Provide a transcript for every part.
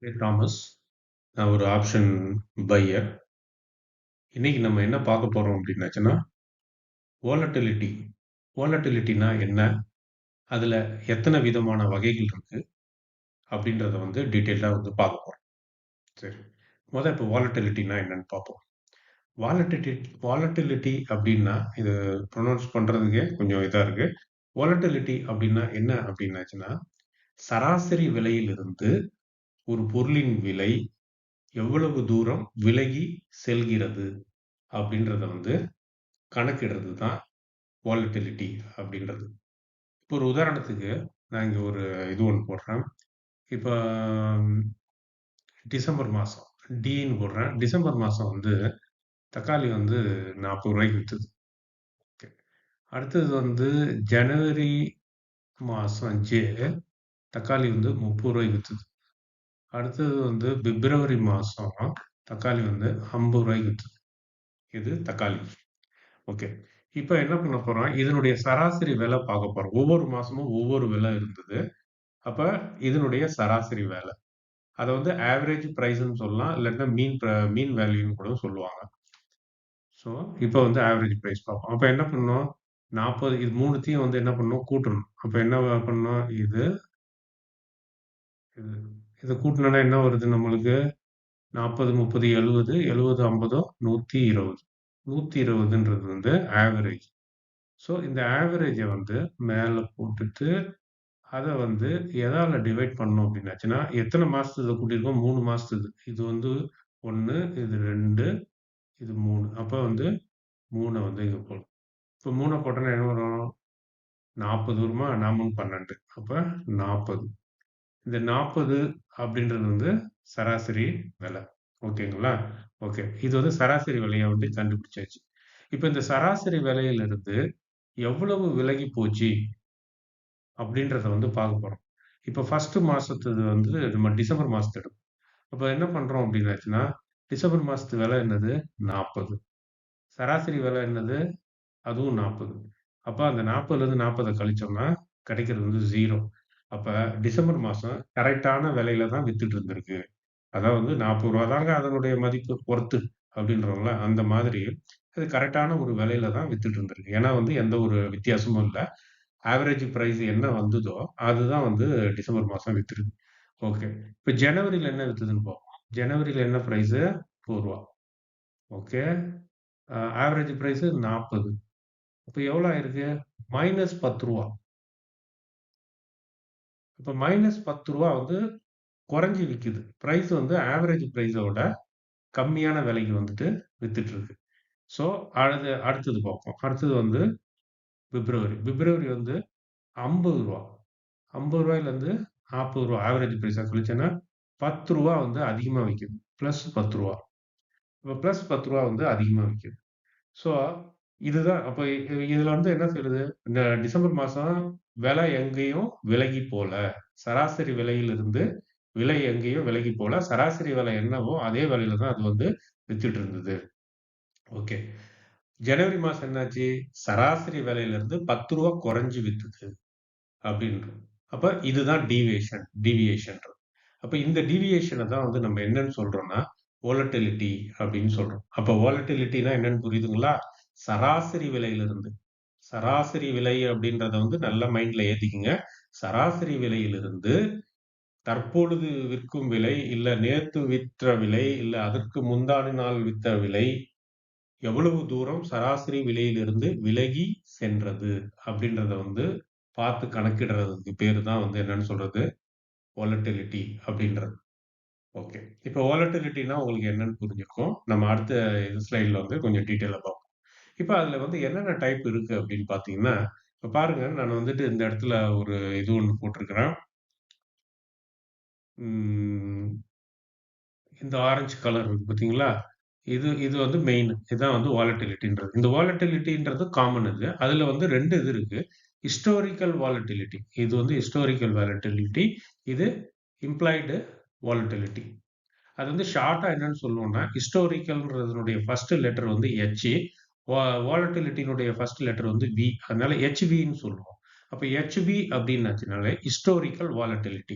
பேர் தாமஸ். நான் ஒரு ஆப்ஷன் பையர். இன்னைக்கு நம்ம என்ன பார்க்க போறோம் அப்படின்னாச்சுன்னா, வோலட்டிலிட்டி. வோலட்டிலிட்டினா என்ன? அதுல எத்தன விதமான வகைகள் இருக்கு? அப்படின்றத வந்து டீட்டெயில்டா வந்து பார்க்க போறோம். சரி. இப்ப வோலட்டிலிட்டினா என்னன்னு பார்ப்போம். வாலட்டிலிட்டி வாலட்டிலிட்டி அப்படின்னா, இது ப்ரொனவுன்ஸ் பண்றதுக்கே கொஞ்சம் இதா இருக்கு. வோலட்டிலிட்டி அப்படின்னா என்ன அப்படின்னாச்சுன்னா, சராசரி விலையிலிருந்து ஒரு பொருளின் விலை எவ்வளவு தூரம் விலகி செல்கிறது அப்படின்றத வந்து கணக்கிடுறது தான் வாலட்டிலிட்டி அப்படின்றது. இப்போ ஒரு உதாரணத்துக்கு நான் இங்க ஒரு இது ஒண்ணு போடுறேன். இப்ப டிசம்பர் மாசம் டின்னு போடுறேன். டிசம்பர் மாசம் வந்து தக்காளி வந்து ரூ. 40 வித்துது. ஓகே. அடுத்தது வந்து ஜனவரி மாசம் தக்காளி வந்து ரூ. 30 வித்துது. அடுத்தது வந்து பிப்ரவரி மாசம் தக்காளி வந்து ரூ. 50 வித்துது. இது தக்காளி. ஓகே. இப்ப என்ன பண்ண போறோம்? இதனுடைய சராசரி விலை பார்க்க போறோம். ஒவ்வொரு மாசமும் ஒவ்வொரு விலை இருந்தது. அப்ப இதனுடைய சராசரி விலை. அத வந்து ஆவரேஜ் பிரைஸ்ன்னு சொல்லலாம். இல்லாட்டினா மீன் வேல்யூன்னு கூட சொல்லுவாங்க. ஸோ, இப்ப வந்து ஆவரேஜ் பிரைஸ் பார்ப்போம். அப்ப என்ன பண்ணணும்? 40 இது 3த்தையும் வந்து என்ன பண்ணணும்? கூட்டணும். அப்ப என்ன பண்ணணும்? இது இத கூட்டுனோம்னா என்ன வருது நம்மளுக்கு? 40, 30, 70, 70, 50 120. 120ன்றது வந்து ஆவரேஜ். ஸோ, இந்த ஆவரேஜ வந்து மேல போட்டுட்டு, அத வந்து எதால டிவைட் பண்ணோம் அப்டின்னாச்சுன்னா, எத்தன மாசத்துக்கு கூட்டியிருக்கோம்? 3 மாசத்துக்கு. இது வந்து 1, இது 2, இது 3. அப்ப வந்து 3 வந்து இங்க போடணும். இப்ப 3 போட்டோம்னா என்ன வரும்? 40 வருமா? 4 12. அப்ப 40. இந்த 40 அப்படின்றது வந்து சராசரி விலை. ஓகேங்களா? ஓகே. இது வந்து சராசரி விலைய வந்து கண்டுபிடிச்சாச்சு. இப்ப இந்த சராசரி விலையிலிருந்து எவ்வளவு விலகி போச்சு அப்படின்றத வந்து பார்க்க போறோம். இப்ப 1 மாசத்துது வந்து நம்ம டிசம்பர் மாசத்த எடுப்போம். அப்ப என்ன பண்றோம் அப்படின்னாச்சுன்னா, டிசம்பர் மாசத்து விலை என்னது? 40. சராசரி விலை என்னது? அதுவும் 40. அப்ப அந்த 40லருந்து 40 கழிச்சோம்னா, கிடைக்கிறது வந்து 0. அப்ப டிசம்பர் மாசம் கரெக்ட்டான விலையில தான் வித்துட்டு இருந்திருக்கு. அதாவது வந்து ரூ. 40 தாங்க அதனுடைய மதிப்பு ஒர்த்து அப்படின்றோம்ல, அந்த மாதிரி அது கரெக்ட்டான ஒரு விலையில தான் வித்துட்டு இருந்திருக்கு. ஏன்னா வந்து எந்த ஒரு வித்தியாசமும் இல்ல. ஆவரேஜ் பிரைஸ் என்ன வந்ததோ, அதுதான் வந்து டிசம்பர் மாசம் வித்துருக்கு. ஓகே. இப்ப ஜனவரில என்ன வித்ததுன்னு பார்ப்போம். ஜனவரில என்ன பிரைஸு? ரூ. 30. ஓகே. Average price 40. அப்ப எவ்வளோ ஆயிருக்கு? மைனஸ் ரூ. 10. இப்ப மைனஸ் ரூ. 10 வந்து குறைஞ்சு விக்குது. பிரைஸ் வந்து ஆவரேஜ் பிரைஸ விட கம்மியான விலைக்கு வந்துட்டு வித்துட்டு இருக்கு. ஸோ, அடுத்தது பார்ப்போம். அடுத்தது வந்து பிப்ரவரி. பிப்ரவரி வந்து ரூ. 50. ரூ. 50லேருந்து ரூ. 40 ஆவரேஜ் பிரைஸா கழிச்சோன்னா, ரூ. 10 வந்து அதிகமா விக்குது. பிளஸ் ரூ. 10. இப்ப பிளஸ் ரூ. 10 வந்து அதிகமா விக்குது. ஸோ, இதுதான் அப்ப இதுல வந்து என்ன சொல்லுது? இந்த டிசம்பர் மாசம் விலை எங்கேயும் விலகி போல. சராசரி விலையிலிருந்து விலை எங்கேயும் விலகி போல. சராசரி விலை என்னவோ அதே விலையில தான் அது வந்து வித்துட்டு இருந்தது. ஓகே. ஜனவரி மாசம் என்னாச்சு? சராசரி விலையிலிருந்து ரூ. 10 குறைஞ்சு வித்துது அப்படின்றோம். அப்ப இதுதான் டீவியேஷன்றது. அப்ப இந்த டீவியேஷன தான் வந்து நம்ம என்னன்னு சொல்றோம்னா, வோலட்டிலிட்டி அப்படின்னு சொல்றோம். அப்ப வோலட்டிலிட்டினா என்னன்னு புரியுதுங்களா? சராசரி விலையிலிருந்து. சராசரி விலை அப்படின்றத வந்து நல்லா மைண்ட்ல ஏத்திக்கங்க. சராசரி விலையிலிருந்து தற்பொழுது விற்கும் விலை, இல்ல நேத்து விற்ற விலை, இல்ல அதற்கு முந்தான நாள் வித்த விலை, எவ்வளவு தூரம் சராசரி விலையிலிருந்து விலகி சென்றது அப்படின்றத வந்து பார்த்து கணக்கிடுறதுக்கு பேரு தான் வந்து என்னன்னு சொல்றது? வோலட்டிலிட்டி அப்படின்றது. ஓகே. இப்ப வோலட்டிலிட்டின்னா உங்களுக்கு என்னன்னு புரிஞ்சிருக்கும். நம்ம அடுத்த ஸ்லைட்ல வந்து கொஞ்சம் டீட்டெயிலா பார்ப்போம். இப்ப அதுல வந்து என்னென்ன டைப் இருக்கு அப்படின்னு பார்த்தீங்கன்னா, இப்ப பாருங்க நான் வந்துட்டு இந்த இடத்துல ஒரு இது ஒண்ணு போட்டிருக்கிறேன். ம் இந்த ஆரஞ்சு கலர் இருக்கு பார்த்தீங்களா? இது இது வந்து மெயின். இதுதான் வந்து வாலட்டிலிட்டின்றது. இந்த வாலட்டிலிட்டின்றது காமன் இது. அதுல வந்து 2 இது இருக்கு. Historical volatility. இது வந்து ஹிஸ்டாரிக்கல் வாலட்டிலிட்டி. இது இம்ப்ளாய்டு வாலட்டிலிட்டி. அது வந்து ஷார்ட்டா என்னன்னு சொல்லுவோம்னா, ஹிஸ்டாரிக்கல்ன்றதனுடைய ஃபர்ஸ்ட் லெட்டர் வந்து ஹெச். வாலட்டிலிட்டினுடைய ஃபர்ஸ்ட் லெட்டர் வந்து வி. அதனால ஹெச்வின்னு சொல்லுவோம். அப்ப ஹெச்வி அப்படின்னாச்சுனாலே ஹிஸ்டாரிக்கல் வாலட்டிலிட்டி.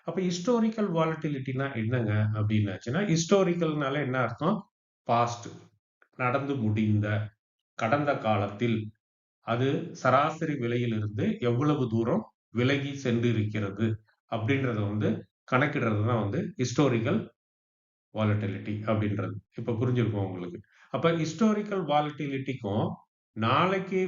அப்ப ஹிஸ்டாரிக்கல் வாலட்டிலிட்டினா என்னங்க அப்படின்னாச்சுன்னா, ஹிஸ்டாரிக்கல்னால என்ன அர்த்தம்? பாஸ்ட், நடந்து முடிந்த, கடந்த காலத்தில் அது சராசரி விலையிலிருந்து எவ்வளவு தூரம் விலகி சென்றிருக்கிறது அப்படின்றத வந்து கணக்கிடுறது தான் வந்து ஹிஸ்டாரிக்கல் வாலட்டிலிட்டி அப்படின்றது. இப்ப புரிஞ்சிருக்கும் உங்களுக்கு. அப்ப ஹிஸ்டாரிக்கல் வாலட்டிலிட்டிக்கும் நாளைக்கு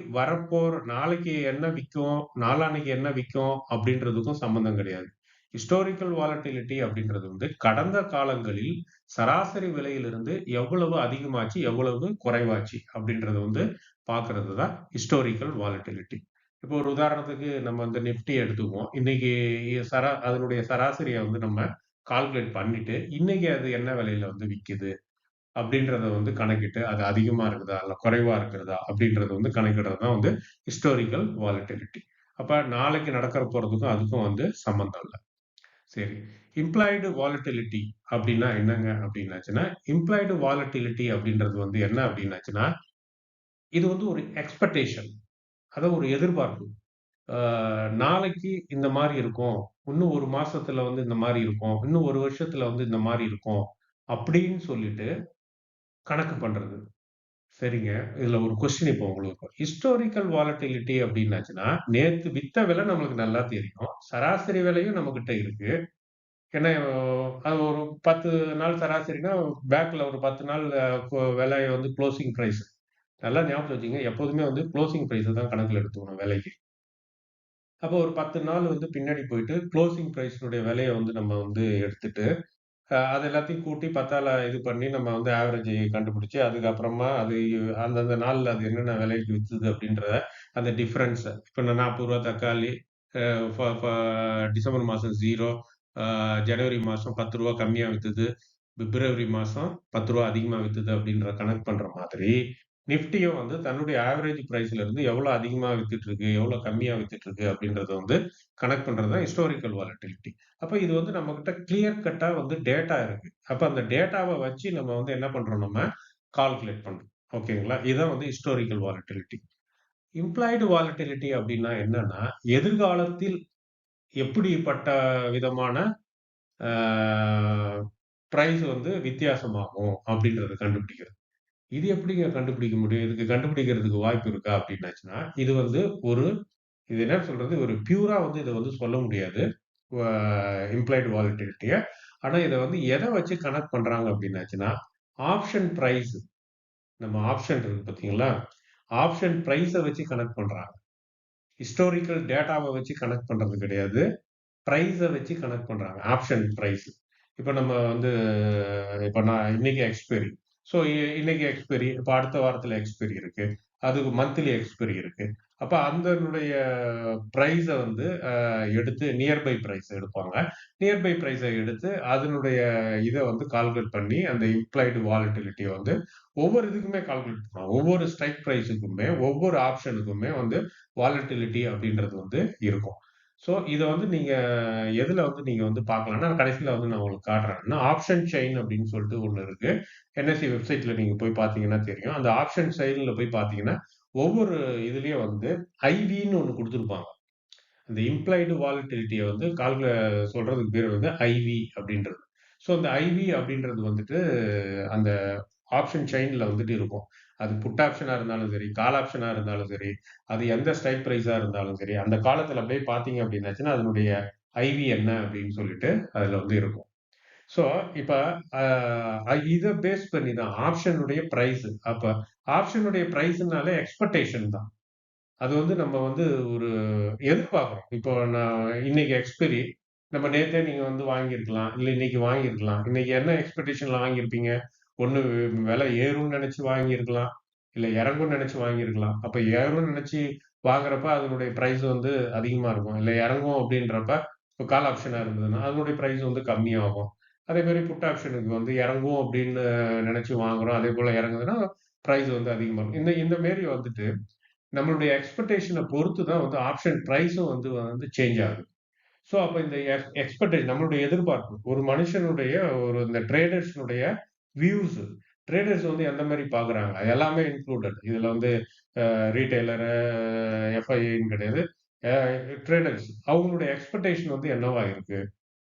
என்ன விக்கும், நாளான்னைக்கு என்ன விக்கும் அப்படின்றதுக்கும் சம்பந்தம் கிடையாது. ஹிஸ்டாரிக்கல் வாலட்டிலிட்டி அப்படின்றது வந்து கடந்த காலங்களில் சராசரி விலையிலிருந்து எவ்வளவு அதிகமாச்சு, எவ்வளவு குறைவாச்சு அப்படின்றத வந்து பார்க்கிறது தான் ஹிஸ்டாரிக்கல் வாலட்டிலிட்டி. இப்போ ஒரு உதாரணத்துக்கு நம்ம இந்த நிஃப்டி எடுத்துக்குவோம். இன்னைக்கு அதனுடைய சராசரிய வந்து நம்ம கால்குலேட் பண்ணிட்டு, இன்னைக்கு அது என்ன விலையில வந்து விக்குது? அப்படின்றத வந்து கணக்கிட்டு, அது அதிகமா இருக்குதா? இல்ல குறைவா இருக்கிறதா? அப்படின்றத வந்து கணக்கிடுறது தான் வந்து ஹிஸ்டாரிக்கல் வாலட்டிலிட்டி. அப்ப நாளைக்கு நடக்கற போறதுக்கும் அதுக்கும் வந்து சம்மந்தம் இல்ல. சரி. இம்ப்ளாய்டு வாலட்டிலிட்டி அப்படின்னா என்னங்க அப்படின்னாச்சுன்னா, இம்ப்ளாய்டு வாலட்டிலிட்டி அப்படின்றது வந்து என்ன அப்படின்னாச்சுன்னா, இது வந்து ஒரு எக்ஸ்பெக்டேஷன். அதாவது ஒரு எதிர்பார்ப்பு. ஆ நாளைக்கு இந்த மாரி இருக்கும். இன்னும் 1 மாசத்துல வந்து இந்த மாரி இருக்கும். இன்னும் 1 வருஷத்துல வந்து இந்த மாரி இருக்கும். அப்படின்னு சொல்லிட்டு கணக்கு பண்றது. சரிங்க. இதுல ஒரு கொஸ்டின் இப்போ உங்களுக்கு. ஹிஸ்டாரிக்கல் வாலட்டிலிட்டி அப்படின்னாச்சுன்னா, நேத்து வித்த விலை நம்மளுக்கு நல்லா தெரியும். சராசரி விலையும் நம்மகிட்ட இருக்கு. ஏன்னா, அது ஒரு 10 நாள் சராசரினா, பேக்ல ஒரு 10 நாள் விலை வந்து குளோசிங் பிரைஸ். நல்லா ஞாபகம் வச்சுக்கங்க. எப்போதுமே வந்து குளோசிங் பிரைஸ தான் கணக்குல எடுத்துக்கணும் விலைக்கு. அப்போ ஒரு 10 நாள் வந்து பின்னாடி போயிட்டு, குளோசிங் பிரைஸினுடைய விலைய வந்து நம்ம வந்து எடுத்துட்டு, அது எல்லாத்தையும் கூட்டி 10ஆல இது பண்ணி நம்ம வந்து ஆவரேஜ் கண்டுபிடிச்சு, அதுக்கப்புறமா அது அந்தந்த நாள்ல அது என்னென்ன விலைக்கு வித்துது அப்படின்ற அந்த டிஃபரன்ஸ இப்ப நான் ரூ. 40 தக்காளி, அ ஃப ஃப டிசம்பர் மாசம் 0, ஜனவரி மாசம் ரூ. 10 கம்மியா வித்துது. பிப்ரவரி மாசம் ரூ. 10 அதிகமா வித்துது அப்படின்ற கணக்கு பண்ற மாதிரி, நிஃப்டியும் வந்து தன்னுடைய ஆவரேஜ் பிரைஸ்ல இருந்து எவ்வளோ அதிகமா வித்துட்டு இருக்கு, எவ்வளோ கம்மியா வித்துட்டு இருக்கு அப்படின்றத வந்து கணக்கு பண்றது தான் ஹிஸ்டாரிக்கல் வாலட்டிலிட்டி. அப்ப இது வந்து நம்மகிட்ட கிளியர் கட்டா வந்து டேட்டா இருக்கு. அப்ப அந்த டேட்டாவ வச்சு நம்ம வந்து என்ன பண்றோம் நம்ம கால்குலேட் பண்றோம். ஓகேங்களா? இதுதான் வந்து ஹிஸ்டாரிக்கல் வாலட்டிலிட்டி. இம்ப்ளாய்டு வாலட்டிலிட்டி அப்படின்னா என்னன்னா, எதிர்காலத்தில் எப்படிப்பட்ட விதமான ஆ பிரைஸ் வந்து வித்தியாசமாகும் அப்படின்றத கண்டுபிடிக்கிறது. இது எப்படிங்க கண்டுபிடிக்க முடியும்? இதுக்கு கண்டுபிடிக்கிறதுக்கு வாய்ப்பு இருக்கா? அப்படின்னாச்சுன்னா, இது வந்து ஒரு இது என்ன சொல்றது? ஒரு பியூரா வந்து இத வந்து சொல்ல முடியாது. வ இம்ப்ளாய்டு வாலட்டிலிட்டிய. ஆனா இத வந்து எத வச்சு கனெக்ட் பண்றாங்க அப்படின்னாச்சுன்னா, ஆப்ஷன் பிரைஸ் நம்ம ஆப்ஷன் இருக்கு பார்த்தீங்களா? ஆப்ஷன் பிரைஸ வச்சு கனெக்ட் பண்றாங்க. ஹிஸ்டாரிக்கல் டேட்டாவ வச்சு கனெக்ட் பண்றது கிடையாது. பிரைஸ வச்சு கனெக்ட் பண்றாங்க. Option price. இப்ப நம்ம வந்து இப்ப நான் இன்னைக்கு எக்ஸ்பைரி. ஸோ இன்னைக்கு எக்ஸ்பைரி. இப்ப அடுத்த வாரத்துல எக்ஸ்பைரி இருக்கு. அதுக்கு மந்த்லி எக்ஸ்பைரி இருக்கு. அப்ப அதனுடைய பிரைஸ வந்து எடுத்து நியர்பை பிரைஸ் எடுப்பாங்க. நியர்பை பிரைஸ எடுத்து அதனுடைய இத வந்து கால்குலேட் பண்ணி அந்த இம்ப்ளாய்டு வாலட்டிலிட்டிய வந்து ஒவ்வொரு இதுக்குமே கால்குலேட் பண்ணுவாங்க. ஒவ்வொரு ஸ்ட்ரைக் பிரைஸுக்குமே, ஒவ்வொரு ஆப்ஷனுக்குமே வந்து வாலட்டிலிட்டி அப்படின்றது வந்து இருக்கும். ஸோ இத வந்து நீங்க எதுல வந்து நீங்க வந்து பார்க்கலாம்னா, கடைசில வந்து நான் உங்களுக்கு காட்டுறேன். ஆப்ஷன் செயின் அப்படின்னு சொல்லிட்டு ஒண்ணு இருக்கு. என்எஸ்சி வெப்சைட்ல நீங்க போய் பார்த்தீங்கன்னா தெரியும். அந்த ஆப்ஷன் செயின்ல போய் பார்த்தீங்கன்னா, ஒவ்வொரு இதுலயும் வந்து ஐவின்னு ஒண்ணு குடுத்திருப்பாங்க. அந்த இம்ப்ளாய்டு வாலட்டிலிட்டிய வந்து சொல்றதுக்கு பேரு வந்து ஐவி அப்படின்றது. ஸோ அந்த ஐவி அப்படின்றது வந்துட்டு அந்த ஆப்ஷன் செயின்ல வந்துட்டு இருக்கும். அது புட் ஆப்ஷனா இருந்தாலும் சரி, கால் ஆப்ஷனா இருந்தாலும் சரி, அது எந்த ஸ்ட்ரைக் பிரைஸா இருந்தாலும் சரி, அந்த காலத்துல அப்படியே பார்த்தீங்க அப்படின்னாச்சுன்னா, அதனுடைய ஐவி என்ன அப்படின்னு சொல்லிட்டு அதுல வந்து இருக்கும். ஸோ இப்ப இத பேஸ் பண்ணி தான் ஆப்ஷனுடைய பிரைஸ். அப்ப ஆப்ஷனுடைய பிரைஸ்னாலே எக்ஸ்பெக்டேஷன் தான். அது வந்து நம்ம வந்து ஒரு எதிர்பார்க்கிறோம். இப்போ நான் இன்னைக்கு எக்ஸ்பைரி. நம்ம நேத்தே நீங்க வந்து வாங்கியிருக்கலாம். இல்ல இன்னைக்கு வாங்கியிருக்கலாம். இன்னைக்கு என்ன எக்ஸ்பெக்டேஷன்ல வாங்கியிருப்பீங்க? ஒண்ணு விலை ஏறும்னு நெனச்சு வாங்கியிருக்கலாம். இல்ல இறங்கும்னு நெனச்சு வாங்கியிருக்கலாம். அப்ப ஏறும்னு நெனச்சு வாங்குறப்ப அதனுடைய பிரைஸ் வந்து அதிகமா இருக்கும். இல்ல இறங்கும் அப்படின்றப்ப இப்ப கால் ஆப்ஷனா இருந்ததுன்னா, அதனுடைய பிரைஸ் வந்து கம்மியாகும். அதே மாரி புட் ஆப்ஷனுக்கு வந்து இறங்கும் அப்படின்னு நெனச்சு வாங்குறோம். அதேபோல இறங்குதுன்னா, பிரைஸ் வந்து அதிகமா இருக்கும். இந்த இந்த மாரி வந்துட்டு நம்மளுடைய எக்ஸ்பெக்டேஷன பொறுத்து தான் வந்து ஆப்ஷன் பிரைஸும் வந்து வந்து சேஞ்ச் ஆகுது. ஸோ அப்ப இந்த எக்ஸ்பெக்டேஷன் நம்மளுடைய எதிர்பார்ப்பு. ஒரு மனுஷனுடைய இந்த ட்ரேடர்ஸ்னுடைய வியூஸ். ட்ரேடர்ஸ் வந்து எந்த மாரி பார்க்குறாங்க? எல்லாமே இன்க்ளூடட். இதுல வந்து ரீட்டெய்லரு, எஃப்ஐன்னு கிடையாது. அ ட்ரேடர்ஸ் அவங்களுடைய எக்ஸ்பெக்டேஷன் வந்து என்னவா இருக்கு?